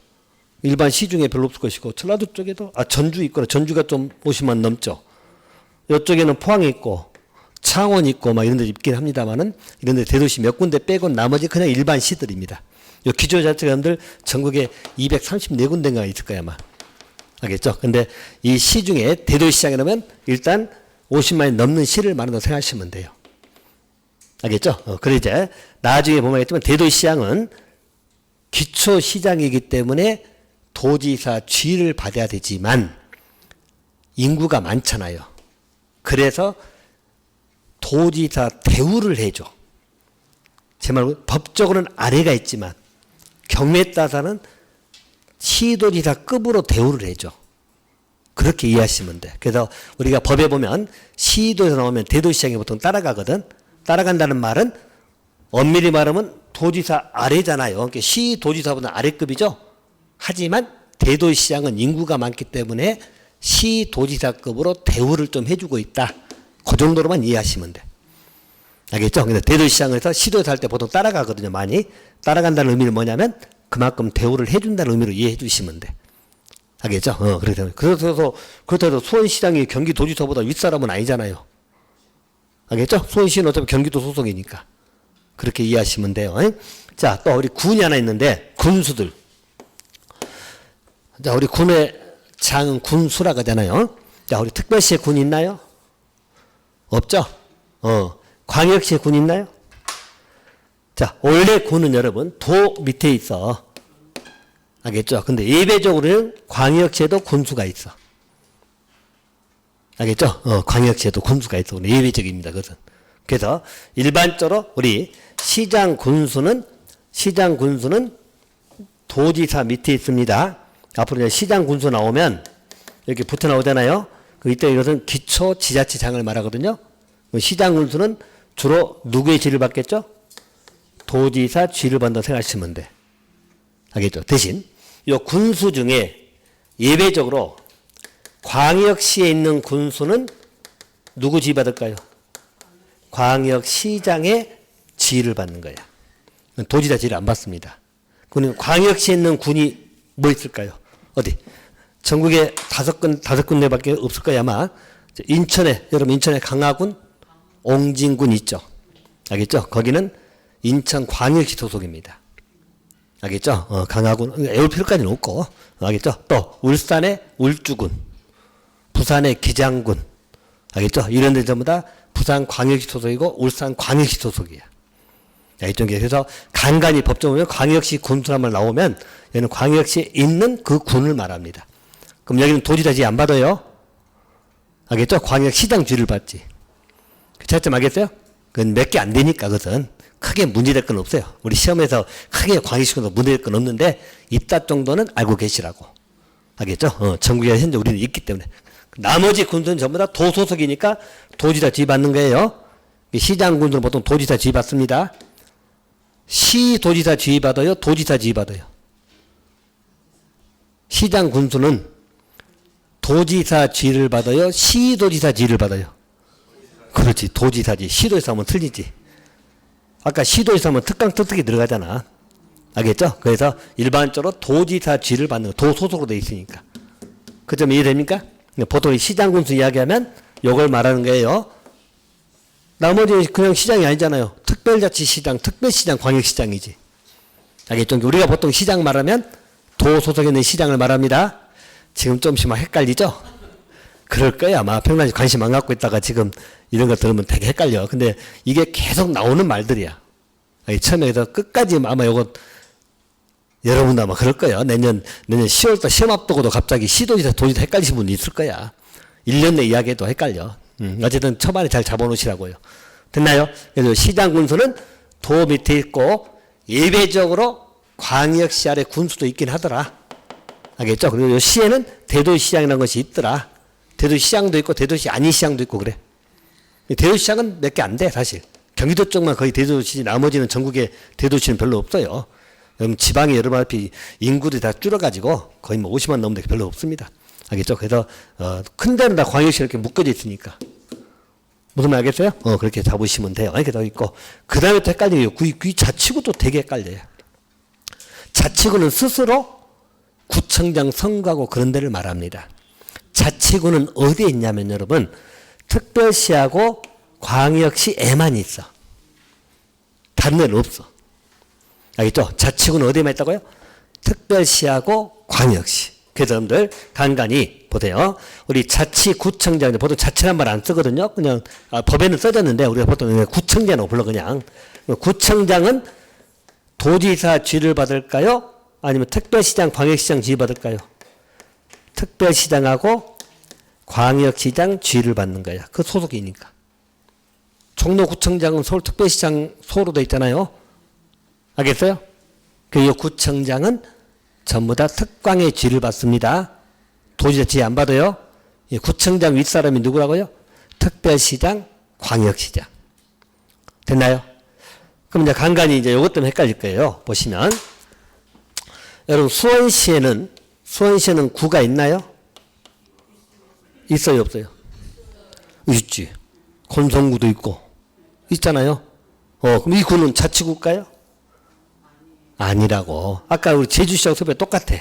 일반 시 중에 별로 없을 것이고, 전라도 쪽에도, 전주 있거나, 전주가 좀 50만 넘죠. 이쪽에는 포항이 있고, 창원 있고, 이런 데 있긴 합니다만은, 이런 데 대도시 몇 군데 빼고 나머지 그냥 일반 시들입니다. 요 기초자치단들 전국에 234군데가 있을 거야, 아마. 알겠죠? 근데 이 시 중에 대도시장이라면 일단 50만이 넘는 시를 말한다고 생각하시면 돼요. 알겠죠? 그래 이제 나중에 보면 알겠지만 대도시장은 기초시장이기 때문에 도지사 쥐를 받아야 되지만 인구가 많잖아요. 그래서 도지사 대우를 해줘. 제 말로 법적으로는 아래가 있지만 경우에 따라서는 시도지사급으로 대우를 해줘. 그렇게 이해하시면 돼. 그래서 우리가 법에 보면 시도에서 나오면 대도시장이 보통 따라가거든. 따라간다는 말은 엄밀히 말하면 도지사 아래잖아요. 그러니까 시도지사보다 아래급이죠. 하지만 대도시장은 인구가 많기 때문에 시도지사급으로 대우를 좀 해주고 있다. 그 정도로만 이해하시면 돼. 알겠죠? 근데 대도시장에서 시도에서 할 때 보통 따라가거든요. 많이. 따라간다는 의미는 뭐냐면 그만큼 대우를 해준다는 의미로 이해해 주시면 돼. 알겠죠? 그렇다고 수원시장이 경기도지사보다 윗사람은 아니잖아요. 알겠죠? 수원시는 어차피 경기도 소속이니까. 그렇게 이해하시면 돼요. 자, 또 우리 군이 하나 있는데, 군수들. 자, 우리 군의 장은 군수라고 하잖아요. 자, 우리 특별시에 군 있나요? 없죠? 광역시에 군 있나요? 자, 원래 군은 여러분, 도 밑에 있어. 알겠죠? 근데 예배적으로는 광역시에도 군수가 있어. 알겠죠? 광역시에도 군수가 있어. 예배적입니다. 그것은. 그래서 일반적으로 우리 시장 군수는 도지사 밑에 있습니다. 앞으로 이제 시장 군수 나오면 이렇게 붙어 나오잖아요. 이때 이것은 기초지자체장을 말하거든요. 시장 군수는 주로 누구의 지위를 받겠죠? 도지사 지위를 받는다고 생각하시면 돼. 알겠죠? 대신 이 군수 중에 예외적으로 광역시에 있는 군수는 누구 지위 받을까요? 광역시장의 지위를 받는 거야. 도지사 지위를 안 받습니다. 그러면 광역시에 있는 군이 뭐 있을까요? 어디? 전국에 다섯 군데밖에 없을 거야 아마. 여러분 인천에 강화군, 옹진군 있죠. 알겠죠? 거기는 인천광역시 소속입니다. 알겠죠? 강화군 애울 필요까지는 없고. 알겠죠? 또 울산의 울주군, 부산의 기장군. 알겠죠? 이런 데 전부 다 부산광역시 소속이고 울산광역시 소속이야. 알겠죠? 그래서 간간히 법정 보면 광역시 군수란 말 나오면 얘는 광역시에 있는 그 군을 말합니다. 그럼 여기는 도지사 지위 안 받아요? 알겠죠? 광역시장 지위를 받지. 차이점 알겠어요? 그건 몇 개 안 되니까 그것은 크게 문제될 건 없어요. 우리 시험에서 크게 광역시군도 문제될 건 없는데 있다 정도는 알고 계시라고. 알겠죠? 전국에 현재 우리는 있기 때문에. 나머지 군수는 전부 다 도소속이니까 도지사 지위 받는 거예요. 시장 군수는 보통 도지사 지위 받습니다. 시도지사 지위 받아요? 도지사 지위 받아요? 시장 군수는 도지사 지위를 받아요? 시도지사 지위를 받아요? 그렇지. 도지사지. 시도지사 하면 틀리지. 아까 시도지사 하면 특강특특이 들어가잖아. 알겠죠? 그래서 일반적으로 도지사 지위를 받는 거. 도소속으로 되어 있으니까. 그 점 이해됩니까? 보통 시장군수 이야기하면 요걸 말하는 거예요. 나머지 그냥 시장이 아니잖아요. 특별자치시장, 특별시장, 광역시장이지. 알겠죠? 우리가 보통 시장 말하면 도소속에 있는 시장을 말합니다. 지금 좀씩 막 헷갈리죠? 그럴 거야. 아마 평상시 관심 안 갖고 있다가 지금 이런 거 들으면 되게 헷갈려. 근데 이게 계속 나오는 말들이야. 처음에서 끝까지 아마 요거 여러분도 아마 그럴 거예요. 내년 10월달 시험 앞두고도 갑자기 시도지사, 도지사 헷갈리신 분이 있을 거야. 1년 내 이야기해도 헷갈려. 어쨌든 초반에 잘 잡아놓으시라고요. 됐나요? 그래서 시장 군수는 도 밑에 있고 예외적으로 광역시 아래 군수도 있긴 하더라. 알겠죠? 그리고 이 시에는 대도시장이라는 것이 있더라. 대도시장도 있고 대도시 아닌 시장도 있고 그래. 대도시장은 몇 개 안 돼 사실. 경기도 쪽만 거의 대도시지 나머지는 전국에 대도시는 별로 없어요. 지방에 여러분 인구들이 다 줄어가지고 거의 뭐 50만 넘는데 별로 없습니다. 알겠죠? 그래서 큰 데는 다 광역시 이렇게 묶어져 있으니까. 무슨 말 알겠어요? 그렇게 잡으시면 돼요. 이렇게 더 있고 그 다음에 또 헷갈려요. 그 자치구도 되게 헷갈려요. 자치구는 스스로 구청장 선거하고 그런 데를 말합니다. 자치구는 어디에 있냐면 여러분 특별시하고 광역시에만 있어. 다른 데는 없어. 알겠죠? 자치구는 어디에만 있다고요? 특별시하고 광역시. 그래서 여러분들 간간히 보세요. 우리 자치구청장, 보통 자치란 말 안 쓰거든요. 그냥 법에는 써졌는데 우리가 보통 구청장이라고 불러 그냥. 구청장은 도지사 지위를 받을까요? 아니면 특별시장, 광역시장 지위 받을까요? 특별시장하고 광역시장 지위를 받는 거야. 그 소속이니까. 종로구청장은 서울특별시장 소로 돼 있잖아요. 알겠어요? 그 구청장은 전부 다 특광의 지위를 받습니다. 도지사 지위 안 받아요. 구청장 윗사람이 누구라고요? 특별시장, 광역시장. 됐나요? 그럼 이제 간간히 이제 이것 때문에 헷갈릴 거예요. 보시면 여러분 수원시에는 구가 있나요? 있어요, 없어요? 있지. 권성구도 있고 있잖아요. 그럼 이 구는 자치구일까요? 아니라고. 아까 우리 제주시하고 서울이 똑같아.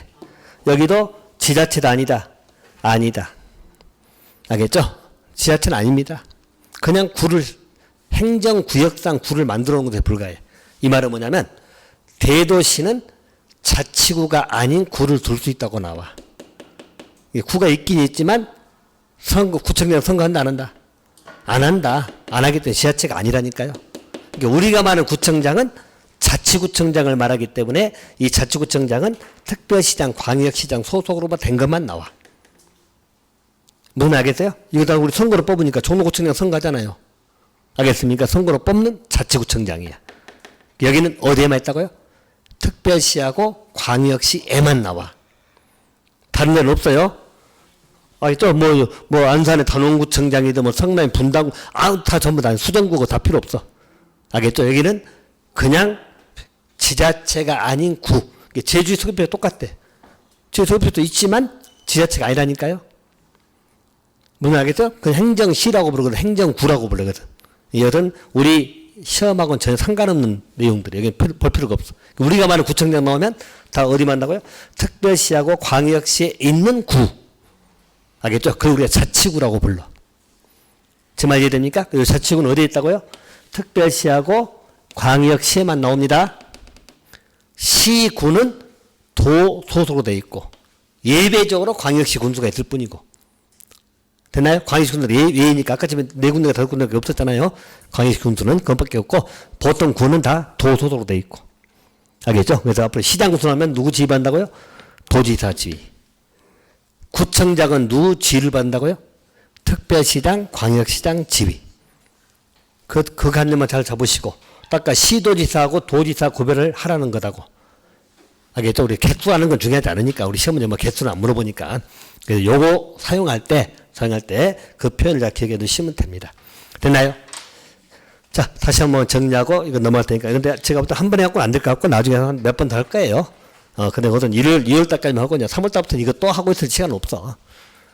여기도 지자체도 아니다. 아니다. 알겠죠? 지자체는 아닙니다. 그냥 구를 행정구역상 구를 만들어 놓은 것에 불과해. 이 말은 뭐냐면 대도시는 자치구가 아닌 구를 둘 수 있다고 나와. 구가 있긴 있지만 구청장 선거한다 안 한다? 안 한다. 안 하기 때문에 지자체가 아니라니까요. 그러니까 우리가 말하는 구청장은 자치구청장을 말하기 때문에 이 자치구청장은 특별시장, 광역시장 소속으로만 된 것만 나와. 뭔 알겠어요? 이거 다 우리 선거로 뽑으니까 종로구청장 선거하잖아요. 알겠습니까? 선거로 뽑는 자치구청장이야. 여기는 어디에만 있다고요? 특별시하고 광역시에만 나와. 다른 데는 없어요. 또 뭐 안산의 단원구청장이든 뭐 성남의 분당 다 전부 다 수정구고 다 필요 없어. 알겠죠? 여기는 그냥 지자체가 아닌 구. 제주시 서귀포도 똑같대. 제주 서귀포도 있지만 지자체가 아니라니까요. 무슨 알겠죠? 그냥 행정시라고 부르거든. 행정구라고 부르거든. 이것은 우리 시험하고는 전혀 상관없는 내용들이에요. 여기 볼 필요가 없어. 우리가 말하는 구청장 나오면 다 어디 만나고요? 특별시하고 광역시에 있는 구. 알겠죠? 그걸 우리가 자치구라고 불러. 제 말 이해됩니까? 그 자치구는 어디에 있다고요? 특별시하고 광역시에만 나옵니다. 시구는 도 소속으로 되어 있고 예외적으로 광역시 군수가 있을 뿐이고. 됐나요? 광역시 군수는 예외니까 아까 전에 네 군데가 다섯 군데가 없었잖아요. 광역시 군수는 그것밖에 없고 보통 구는 다 도 소속으로 되어 있고. 알겠죠? 그래서 앞으로 시장 군수하면 누구 지휘받는다고요? 도지사 지휘. 구청장은 누구 지휘를 받는다고요? 특별시장, 광역시장 지휘. 그 관념만 잘 잡으시고 아까 시도지사하고 도지사 구별을 하라는 거다고. 알겠죠? 우리 개수하는 건 중요하지 않으니까 우리 시험 문제 뭐 개수는 안 물어보니까 그래서 요거 사용할 때 그 표현을 잘 기억해 두시면 됩니다. 됐나요? 자, 다시 한번 정리하고 이거 넘어갈 테니까. 근데 제가 부터 한 번에 갖고는 안 될 것 같고 나중에 한 몇 번 더 할 거예요. 근데 그것은 2월 달까지만 하고 이제 3월 달부터 이거 또 하고 있을 시간 없어.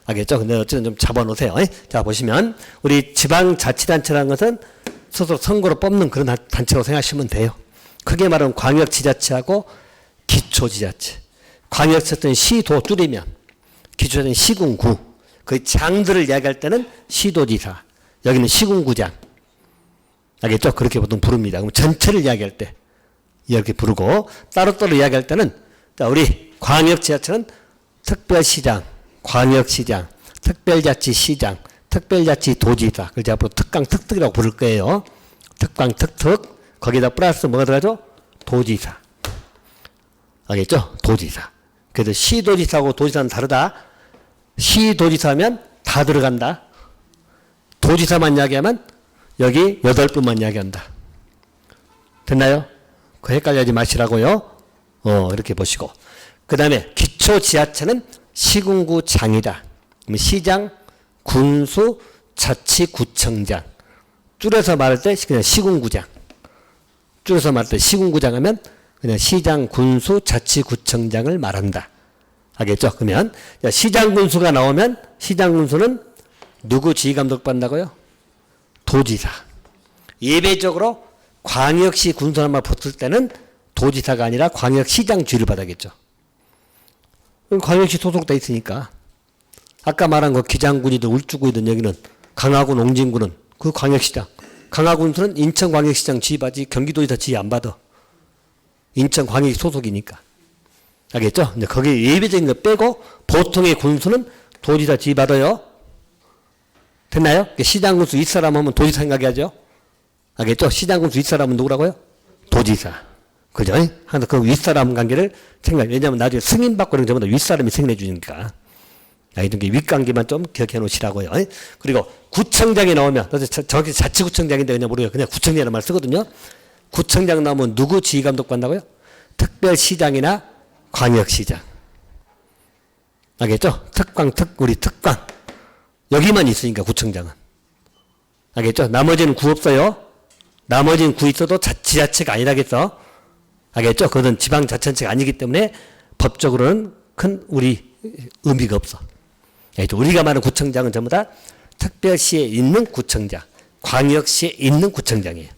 알겠죠? 근데 어쨌든 좀 잡아놓으세요. 자, 보시면 우리 지방자치단체라는 것은 스스로 선거로 뽑는 그런 단체로 생각하시면 돼요. 크게 말하면 광역지자체하고 기초지자체. 광역지자체는 시도 줄이면 기초지자체는 시군구. 그 장들을 이야기할 때는 시도지사. 여기는 시군구장. 알겠죠? 그렇게 보통 부릅니다. 그럼 전체를 이야기할 때 이렇게 부르고 따로따로 이야기할 때는 우리 광역지자체는 특별시장, 광역시장, 특별자치시장, 특별자치도지사. 그래서 앞으로 특강, 특특이라고 부를 거예요. 특강, 특특. 거기다 플러스 뭐가 들어가죠? 도지사. 알겠죠? 도지사. 그래서 시도지사하고 도지사는 다르다. 시도지사면 다 들어간다. 도지사만 이야기하면 여기 8분만 이야기한다. 됐나요? 그 헷갈리지 마시라고요. 이렇게 보시고. 그 다음에 기초지자체는 시군구장이다. 시장, 군수, 자치구청장. 줄여서 말할 때 그냥 시군구장. 줄여서 말할 때 시군구장 하면 그냥 시장, 군수, 자치구청장을 말한다. 알겠죠? 그러면 시장, 군수가 나오면 시장, 군수는 누구 지휘감독 받는다고요? 도지사. 예외적으로 광역시 군수 하나만 붙을 때는 도지사가 아니라 광역시장 지휘를 받아야겠죠. 광역시 소속돼 있으니까. 아까 말한 거 기장군이든 울주군이든 여기는 강화군, 옹진군은 그 광역시장. 강화군수는 인천광역시장 지휘받지 경기도지사 지휘 안 받아. 인천광역시 소속이니까. 알겠죠? 이제 거기 예외적인 거 빼고 보통의 군수는 도지사 지휘 받아요. 됐나요? 시장 군수 윗사람 하면 도지사 생각이 하죠? 알겠죠? 시장 군수 윗사람은 누구라고요? 도지사. 그죠? 항상 그 윗사람 관계를 생각해. 왜냐하면 나중에 승인받고 이런 전부 다 윗사람이 승인해 주니까. 이런 게 윗관계만 좀 기억해 놓으시라고요. 그리고 구청장이 나오면, 정확히 자치구청장인데 그냥 모르겠어요. 그냥 구청장이라는 말 쓰거든요. 구청장 나오면 누구 지휘감독 받는다고요? 특별시장이나 광역시장. 알겠죠? 우리 특광. 여기만 있으니까 구청장은. 알겠죠? 나머지는 구 없어요. 나머지는 구 있어도 지자체가 아니라겠어. 알겠죠? 그것은 지방자치단체가 아니기 때문에 법적으로는 큰 우리 의미가 없어. 알겠죠? 우리가 말하는 구청장은 전부 다 특별시에 있는 구청장, 광역시에 있는 구청장이에요.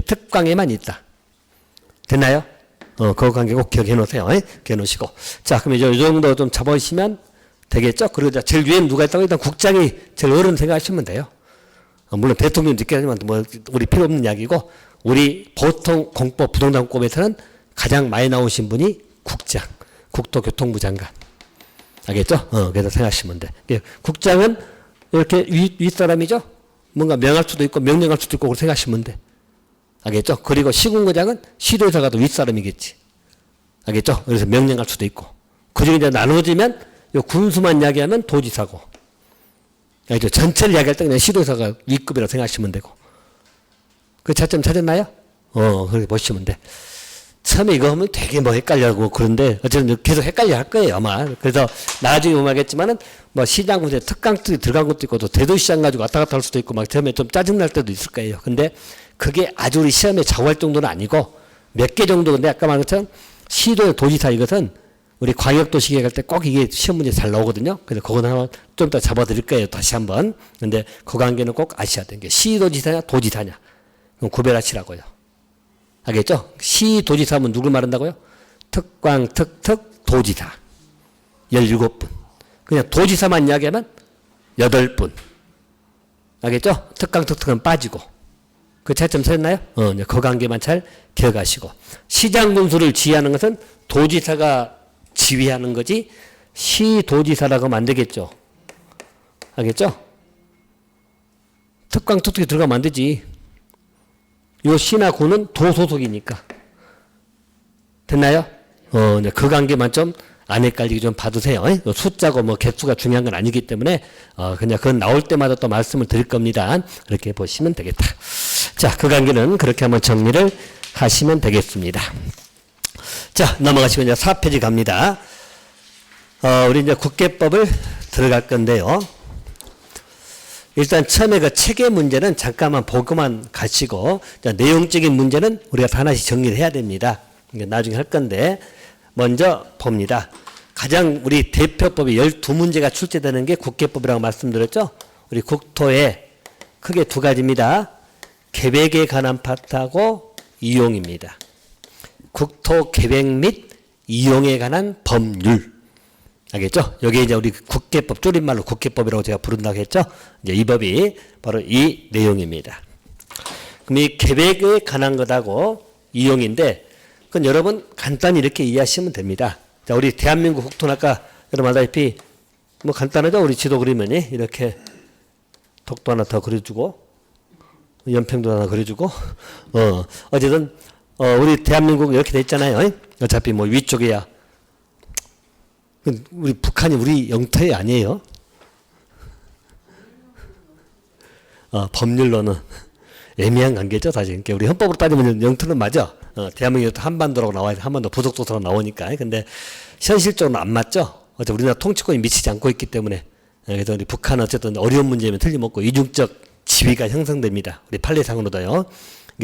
특광에만 있다. 됐나요? 그 관계 꼭 기억해 놓으세요. 기억해 놓으시고. 자, 그럼 이제 이 정도 좀 잡아주시면 되겠죠? 그리고 제일 위에는 누가 있다고? 일단 국장이 제일 어른 생각하시면 돼요. 물론 대통령 늦게 하지만 뭐 우리 필요 없는 이야기고, 우리 보통 공법, 부동산법에서는 가장 많이 나오신 분이 국장, 국토교통부 장관. 알겠죠? 그래서 생각하시면 돼. 국장은 이렇게 윗사람이죠? 뭔가 명할 수도 있고 명령할 수도 있고 그렇게 생각하시면 돼. 알겠죠? 그리고 시군구장은 시도의사가 더 윗사람이겠지. 알겠죠? 그래서 명령할 수도 있고. 그중에 이제 나눠지면 요 군수만 이야기하면 도지사고. 알겠죠? 전체를 이야기할 때 그냥 시도의사가 윗급이라고 생각하시면 되고. 그 차점 찾았나요? 그렇게 보시면 돼. 처음에 이거 하면 되게 뭐 헷갈려고 그런데 어쨌든 계속 헷갈려 할 거예요, 아마. 그래서 나중에 보면 알겠지만은 뭐 시장 군에 특강들이 들어간 것도 있고 또 대도시장 가지고 왔다 갔다 할 수도 있고 막 처음에 좀 짜증날 때도 있을 거예요. 근데 그게 아주 우리 시험에 좌우할 정도는 아니고 몇 개 정도. 근데 아까 말한 것처럼 시도의 도지사 이것은 우리 광역도시계획 할 때 꼭 이게 시험 문제 잘 나오거든요. 그래서 그거는 한번 좀 더 잡아드릴 거예요, 다시 한번. 근데 그 관계는 꼭 아셔야 되는 게 시도지사냐 도지사냐 그럼 구별하시라고요. 알겠죠? 시도지사면 누굴 말한다고요? 특광, 특특, 도지사. 17분. 그냥 도지사만 이야기하면 8분. 알겠죠? 특광, 특특은 빠지고. 그 차이점 찾았나요? 그 관계만 잘 기억하시고. 시장 군수를 지휘하는 것은 도지사가 지휘하는 거지, 시도지사라고 하면 안 되겠죠? 알겠죠? 특광, 특특이 들어가면 안 되지. 요 시나 구는 도소속이니까. 됐나요? 그 관계만 좀 안 헷갈리게 좀 봐두세요. 숫자고 뭐 개수가 중요한 건 아니기 때문에, 그냥 그건 나올 때마다 또 말씀을 드릴 겁니다. 그렇게 보시면 되겠다. 자, 그 관계는 그렇게 한번 정리를 하시면 되겠습니다. 자, 넘어가시고 이제 4페이지 갑니다. 우리 이제 국계법을 들어갈 건데요. 일단 처음에 그 체계 문제는 잠깐만 보고만 가시고, 내용적인 문제는 우리가 하나씩 정리를 해야 됩니다. 나중에 할 건데, 먼저 봅니다. 가장 우리 대표법이 12문제가 출제되는 게 국계법이라고 말씀드렸죠? 우리 국토에 크게 두 가지입니다. 계획에 관한 파트하고 이용입니다. 국토 계획 및 이용에 관한 법률. 알겠죠? 여기 이제 우리 국계법, 줄임말로 국계법이라고 제가 부른다고 했죠? 이제 이 법이 바로 이 내용입니다. 그럼 이 계획에 관한 것하고 이용인데, 그건 여러분 간단히 이렇게 이해하시면 됩니다. 자, 우리 대한민국 국토는 아까 여러분 알다시피 뭐 간단하죠? 우리 지도 그리면이 이렇게 독도 하나 더 그려주고, 연평도 하나 그려주고, 어쨌든, 우리 대한민국 이렇게 돼 있잖아요. 어차피 뭐 위쪽에야 우리 북한이 우리 영토에 아니에요. 법률로는 애매한 관계죠, 사실. 그러니까 우리 헌법으로 따지면 영토는 맞아. 대한민국도 한반도라고 나와야 돼. 한반도 부속도서로 나오니까. 근데 현실적으로는 안 맞죠. 어차피 우리나라 통치권이 미치지 않고 있기 때문에. 그래서 우리 북한은 어쨌든 어려운 문제면 틀림없고 이중적 지위가 형성됩니다. 우리 판례상으로도요.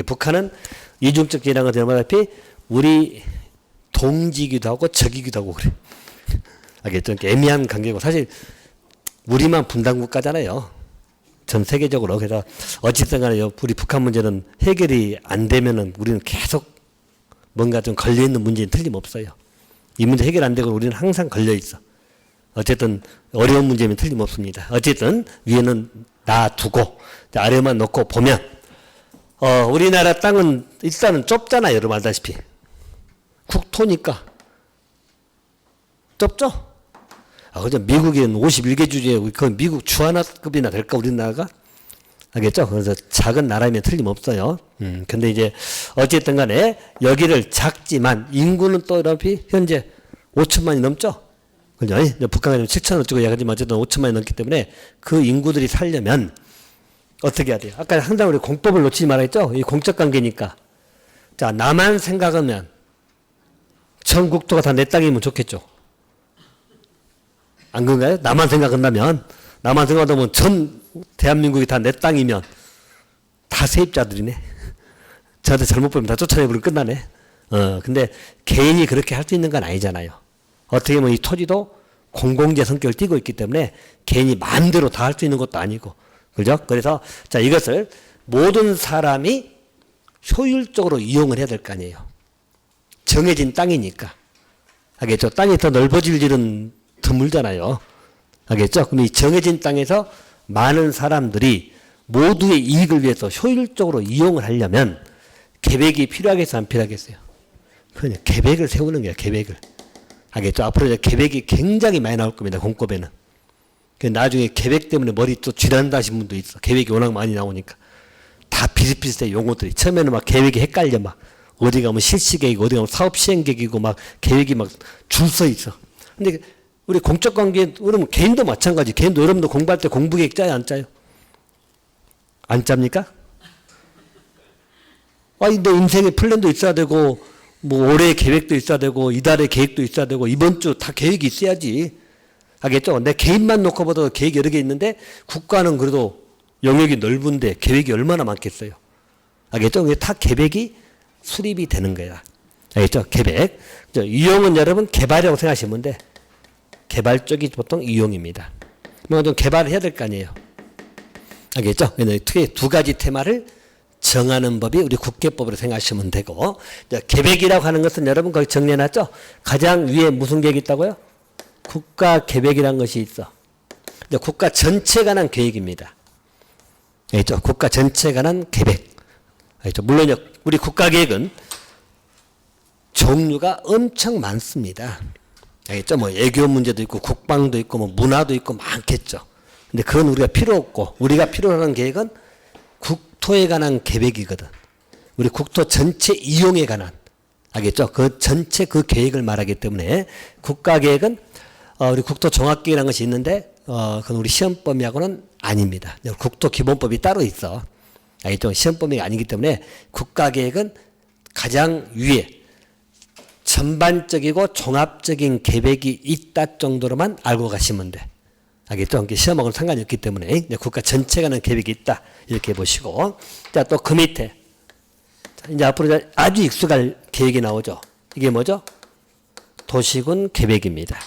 북한은 이중적 지위라는 것을 말하다시피 우리 동지이기도 하고 적이기도 하고 그래. 알겠죠? 애매한 관계고, 사실 우리만 분단 국가잖아요. 전 세계적으로. 그래서 어쨌든 간에 우리 북한 문제는 해결이 안 되면은 우리는 계속 뭔가 좀 걸려있는 문제는 틀림없어요. 이 문제 해결 안 되고 우리는 항상 걸려있어. 어쨌든 어려운 문제면 틀림없습니다. 어쨌든 위에는 놔두고 아래만 놓고 보면, 우리나라 땅은 일단은 좁잖아요. 여러분 알다시피. 국토니까. 좁죠? 그죠? 미국에는 51개 주제에 그 미국 주하나급이나 될까 우리나라가? 알겠죠? 그래서 작은 나라이면 틀림없어요. 근데 이제 어쨌든 간에 여기를 작지만 인구는 또 이렇게 현재 5천만이 넘죠? 그죠? 북한에 7천 어쩌고 이야기하지만 어쨌든 5천만이 넘기 때문에 그 인구들이 살려면 어떻게 해야 돼요? 아까 항상 우리 공법을 놓치지 말아야죠? 이 공적 관계니까. 자, 나만 생각하면 전 국토가 다 내 땅이면 좋겠죠. 안 그런가요? 나만 생각한다면, 나만 생각하면 전 대한민국이 다 내 땅이면 다 세입자들이네. 저한테 잘못 보면 다 쫓아내버리면 끝나네. 근데 개인이 그렇게 할 수 있는 건 아니잖아요. 어떻게 보면 이 토지도 공공재 성격을 띠고 있기 때문에 개인이 마음대로 다 할 수 있는 것도 아니고. 그죠? 그래서 자, 이것을 모든 사람이 효율적으로 이용을 해야 될 거 아니에요. 정해진 땅이니까. 알겠죠? 땅이 더 넓어질 일은 드물잖아요. 알겠죠? 그럼 이 정해진 땅에서 많은 사람들이 모두의 이익을 위해서 효율적으로 이용을 하려면 계획이 필요하겠어요? 안 필요하겠어요? 그냥 계획을 세우는 거예요. 계획을. 알겠죠? 앞으로 이제 계획이 굉장히 많이 나올 겁니다. 공법에는. 나중에 계획 때문에 머리 또 쥐난다 하신 분도 있어. 계획이 워낙 많이 나오니까. 다 비슷비슷해 용어들이. 처음에는 막 계획이 헷갈려. 막 어디 가면 실시계획이고 어디 가면 사업시행계획이고 막 계획이 막 줄 서 있어. 근데 우리 공적관계, 그러면 개인도 마찬가지. 개인도 여러분도 공부할 때 공부계획 짜요? 안 짜요? 안 짭니까? 아니, 내 인생의 플랜도 있어야 되고, 뭐, 올해의 계획도 있어야 되고, 이달의 계획도 있어야 되고, 이번 주 다 계획이 있어야지. 알겠죠? 내 개인만 놓고 봐도 계획이 여러 개 있는데, 국가는 그래도 영역이 넓은데 계획이 얼마나 많겠어요? 알겠죠? 이게 다 계획이 수립이 되는 거야. 알겠죠? 계획. 이용은 여러분 개발이라고 생각하시면 돼. 개발 쪽이 보통 이용입니다. 뭐 좀 개발을 해야 될 거 아니에요. 알겠죠? 특히 두 가지 테마를 정하는 법이 우리 국계법으로 생각하시면 되고, 계획이라고 하는 것은 여러분 거기 정리해놨죠? 가장 위에 무슨 계획이 있다고요? 국가 계획이라는 것이 있어. 국가 전체에 관한 계획입니다. 알겠죠? 국가 전체에 관한 계획. 알겠죠? 물론 우리 국가 계획은 종류가 엄청 많습니다. 알겠죠? 뭐 애교 문제도 있고 국방도 있고 뭐 문화도 있고 많겠죠. 근데 그건 우리가 필요 없고, 우리가 필요로 하는 계획은 국토에 관한 계획이거든. 우리 국토 전체 이용에 관한. 알겠죠? 그 전체 그 계획을 말하기 때문에 국가 계획은 우리 국토 종합계획이라는 것이 있는데 그건 우리 시험범위하고는 아닙니다. 국토 기본법이 따로 있어. 알겠죠? 시험범위가 아니기 때문에 국가 계획은 가장 위에 전반적이고 종합적인 계획이 있다 정도로만 알고 가시면 돼. 알겠죠? 시험하고는 상관이 없기 때문에 국가 전체가 는 계획이 있다. 이렇게 보시고. 자, 또 그 밑에. 자, 이제 앞으로 아주 익숙할 계획이 나오죠. 이게 뭐죠? 도시군 계획입니다.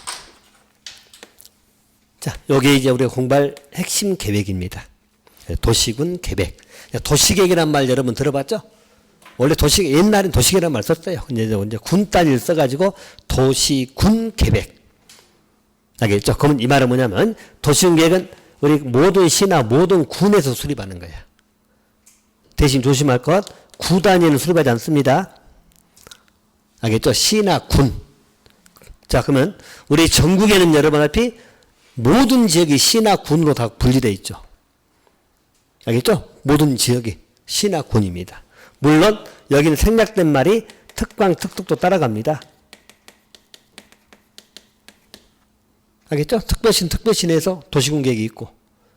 자, 요게 이제 우리가 공부할 핵심 계획입니다. 도시군 계획. 도시계획이란 말 여러분 들어봤죠? 원래 옛날엔 도시계획이라는 말 썼어요. 이제 군 단위를 써가지고 도시군 계획. 알겠죠? 그러면 이 말은 뭐냐면 도시군 계획은 우리 모든 시나 모든 군에서 수립하는 거야. 대신 조심할 것, 구 단위는 수립하지 않습니다. 알겠죠? 시나 군. 자, 그러면 우리 전국에는 여러분 알피 모든 지역이 시나 군으로 다 분리되어 있죠. 알겠죠? 모든 지역이 시나 군입니다. 물론 여기는 생략된 말이 특광, 특특도 따라갑니다. 알겠죠? 특별시는 특별시내에서 도시군 계획이 있고,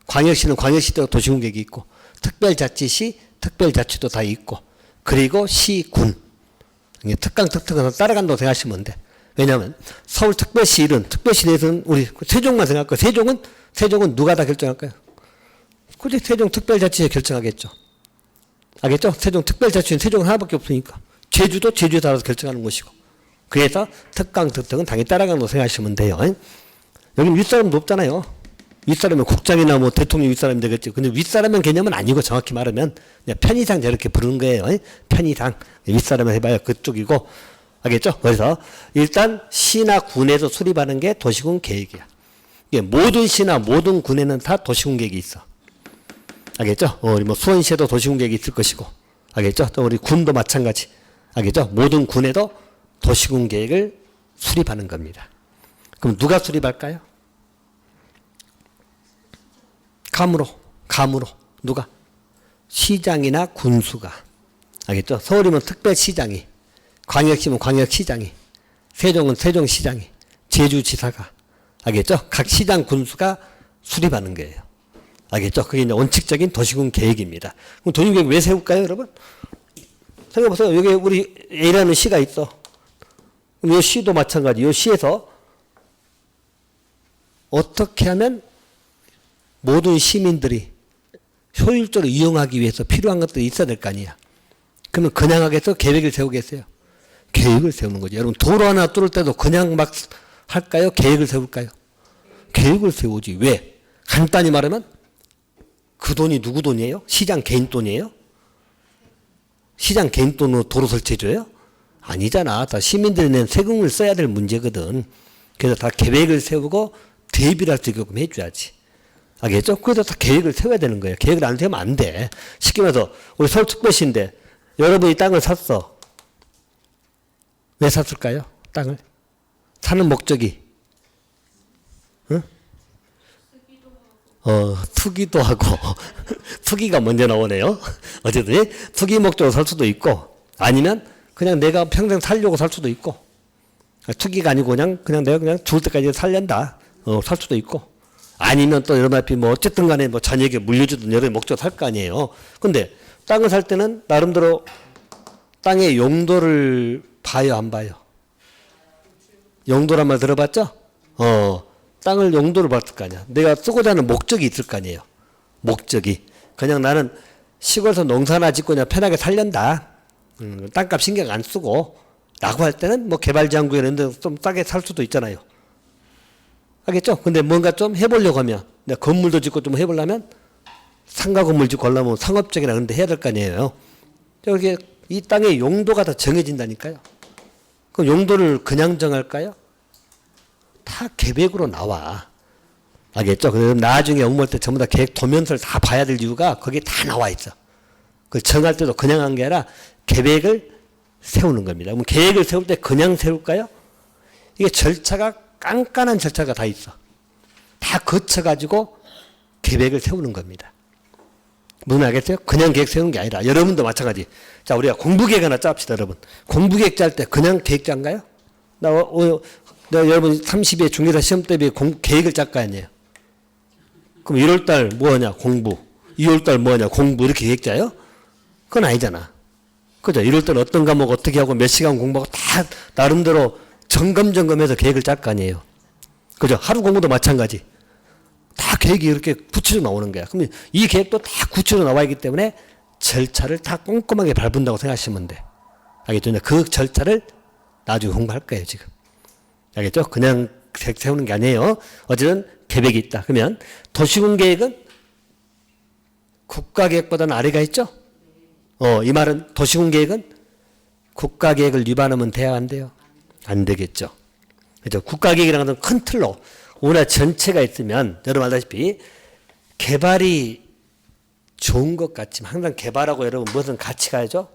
광역시는 광역시대로 도시군 계획이 있고, 특별자치시, 특별자치도 다 있고, 그리고 시군. 특강, 특특은 따라간다고 생각하시면 돼. 왜냐하면 서울특별시 일은 특별시 내에서는 우리 세종만 생각할 거예요. 세종은 누가 다 결정할까요? 굳이 세종특별자치에 결정하겠죠. 알겠죠? 세종특별자치는 세종 하나밖에 없으니까. 제주도 제주에 따라서 결정하는 것이고. 그래서 특강, 특특은 당연히 따라간다고 생각하시면 돼요. 여기는 윗사람도 없잖아요. 윗사람은 국장이나 뭐 대통령 윗사람이 되겠죠. 근데 윗사람은 개념은 아니고 정확히 말하면 그냥 편의상 저렇게 부르는 거예요. 편의상. 윗사람을 해봐야 그쪽이고. 알겠죠? 그래서 일단 시나 군에서 수립하는 게 도시군 계획이야. 이게 모든 시나 모든 군에는 다 도시군 계획이 있어. 알겠죠? 우리 뭐 수원시에도 도시군 계획이 있을 것이고. 알겠죠? 또 우리 군도 마찬가지. 알겠죠? 모든 군에도 도시군 계획을 수립하는 겁니다. 그럼 누가 수립할까요? 감으로. 누가? 시장이나 군수가. 알겠죠? 서울이면 특별시장이, 광역시면 광역시장이, 세종은 세종시장이, 제주지사가. 알겠죠? 각 시장 군수가 수립하는 거예요. 알겠죠? 그게 이제 원칙적인 도시군 계획입니다. 그럼 도시군 계획 왜 세울까요, 여러분? 생각해보세요. 여기 우리 A라는 시가 있어. 이 시도 마찬가지. 이 시에서 어떻게 하면 모든 시민들이 효율적으로 이용하기 위해서 필요한 것들이 있어야 될 거 아니야. 그러면 그냥 하겠어? 계획을 세우겠어요? 계획을 세우는 거죠. 여러분 도로 하나 뚫을 때도 그냥 막 할까요? 계획을 세울까요? 계획을 세우지. 왜? 간단히 말하면 그 돈이 누구 돈이에요? 시장 개인 돈이에요? 시장 개인 돈으로 도로 설치해줘요? 아니잖아. 다 시민들이 낸 세금을 써야 될 문제거든. 그래서 다 계획을 세우고 대비를 할 수 있게끔 해줘야지. 알겠죠? 그래서 다 계획을 세워야 되는 거예요. 계획을 안 세우면 안 돼. 쉽게 말해서 우리 서울특별시인데 여러분이 땅을 샀어. 왜 샀을까요? 땅을? 사는 목적이? 응? 투기도 하고 투기가 먼저 나오네요. 어쨌든 투기 목적으로 살 수도 있고 아니면 그냥 내가 평생 살려고 살 수도 있고 투기가 아니고 그냥 내가 그냥 죽을 때까지 살련다. 살 수도 있고 아니면 또 여러분 앞에 뭐 어쨌든 간에 뭐 자녀에게 물려주든 여러 목적으로 살 거 아니에요. 근데 땅을 살 때는 나름대로 땅의 용도를 봐요, 안 봐요? 용도란 말 들어봤죠? 땅을 용도를 봤을 거 아니야. 내가 쓰고자 하는 목적이 있을 거 아니에요. 목적이. 그냥 나는 시골에서 농사나 짓고 그냥 편하게 살련다. 땅값 신경 안 쓰고 라고 할 때는 뭐 개발지향구에 이런 데 좀 싸게 살 수도 있잖아요. 알겠죠? 근데 뭔가 좀 해보려고 하면 내가 건물도 짓고 좀 해보려면 상가 건물 짓고 하려면 상업적이나 그런 데 해야 될 거 아니에요. 이렇게 이 땅의 용도가 다 정해진다니까요. 그럼 용도를 그냥 정할까요? 다 계획으로 나와. 알겠죠? 그럼 나중에 업무할 때 전부 다 계획 도면서를 다 봐야 될 이유가 거기에 다 나와 있어. 그 정할 때도 그냥 한 게 아니라 계획을 세우는 겁니다. 그럼 계획을 세울 때 그냥 세울까요? 이게 절차가 깐깐한 절차가 다 있어. 다 거쳐가지고 계획을 세우는 겁니다. 무슨 알겠어요? 그냥 계획 세우는 게 아니라 여러분도 마찬가지. 자, 우리가 공부 계획 하나 짭시다, 여러분. 공부 계획 짤 때 그냥 계획 짠가요? 내가 여러분 30회 중개사 시험 대비 계획을 짤 거 아니에요? 그럼 1월달 뭐 하냐? 공부. 2월달 뭐 하냐? 공부. 이렇게 계획 짜요? 그건 아니잖아. 그죠? 1월달 어떤 과목 어떻게 하고 몇 시간 공부하고 다 나름대로 점검해서 계획을 짤 거 아니에요? 그죠? 하루 공부도 마찬가지. 다 계획이 이렇게 구체적으로 나오는 거야. 그러면 이 계획도 다 구체적으로 나와 있기 때문에 절차를 다 꼼꼼하게 밟은다고 생각하시면 돼. 알겠죠? 그 절차를 나중에 공부할 거예요, 지금. 알겠죠? 그냥 계획 세우는 게 아니에요. 어쨌든 계획이 있다. 그러면 도시군 계획은 국가계획보다는 아래가 있죠? 이 말은 도시군 계획은 국가계획을 위반하면 돼야 안 돼요? 안 되겠죠. 그죠? 국가계획이라는 것은 큰 틀로 우리나라 전체가 있으면 여러분 알다시피 개발이 좋은 것 같지만 항상 개발하고 여러분 무엇은 같이 가야죠?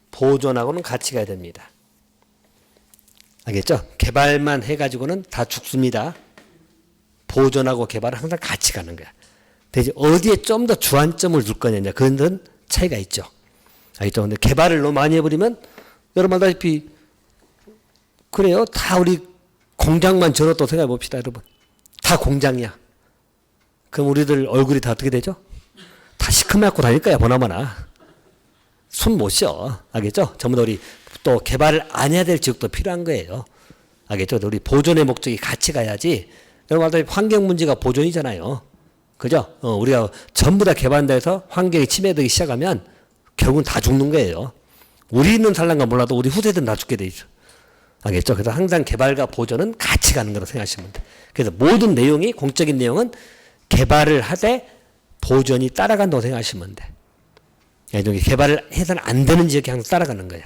보존하고는 같이 가야 됩니다. 알겠죠? 개발만 해가지고는 다 죽습니다. 보존하고 개발은 항상 같이 가는 거야. 대신 어디에 좀 더 주안점을 둘 거냐, 그런 차이가 있죠. 알겠죠? 근데 개발을 너무 많이 해버리면 여러분 알다시피 그래요. 다 우리 공장만 전었다고 생각해 봅시다, 여러분. 다 공장이야. 그럼 우리들 얼굴이 다 어떻게 되죠? 다 시커멓고 다닐 거야, 보나마나. 손 못 쉬어. 알겠죠? 전부 다 우리 또 개발을 안 해야 될 지역도 필요한 거예요. 알겠죠? 우리 보존의 목적이 같이 가야지. 여러분 알다시피 환경 문제가 보존이잖아요. 그죠? 우리가 전부 다 개발한다 해서 환경이 침해되기 시작하면 결국은 다 죽는 거예요. 우리는 살란가 몰라도 우리 후세들은 다 죽게 돼 있어. 알겠죠? 그래서 항상 개발과 보존은 같이 가는 거라고 생각하시면 돼. 그래서 모든 내용이, 공적인 내용은 개발을 하되 보존이 따라간다고 생각하시면 돼. 개발을 해서는 안 되는 지역이 항상 따라가는 거야.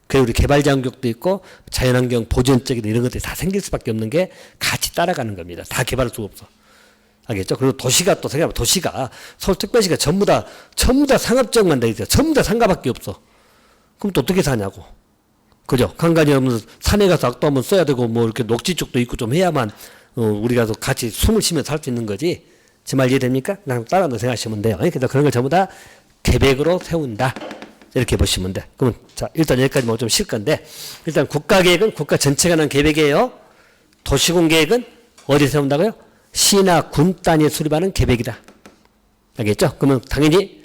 그래서 우리 개발장벽도 있고 자연환경 보존적인 이런 것들이 다 생길 수밖에 없는 게 같이 따라가는 겁니다. 다 개발할 수가 없어. 알겠죠? 그리고 도시가 또 생각해보면 도시가 서울특별시가 전부 다 상업적만 돼 있어요. 전부 다 상가밖에 없어. 그럼 또 어떻게 사냐고. 그죠? 간간히 하면 산에 가서 악도 한번 써야 되고 뭐 이렇게 녹지 쪽도 있고 좀 해야만 우리가 또 같이 숨을 쉬면서 살 수 있는 거지. 제 말 이해됩니까? 그냥 따라서 생각하시면 돼요. 그래서 그런 걸 전부 다 계획으로 세운다. 이렇게 보시면 돼. 그러면 자, 일단 여기까지 뭐 좀 쉴 건데 일단 국가계획은 국가 전체가 난 계획이에요. 도시군 계획은 어디서 세운다고요? 시나 군 단위에 수립하는 계획이다. 알겠죠? 그러면 당연히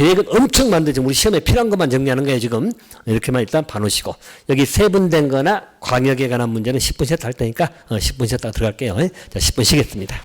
계획은 엄청 많은데 지금 우리 시험에 필요한 것만 정리하는 거예요, 지금. 이렇게만 일단 봐놓으시고. 여기 세분된 거나 광역에 관한 문제는 10분 쉬었다 할 테니까 10분 쉬었다가 들어갈게요. 자, 10분 쉬겠습니다.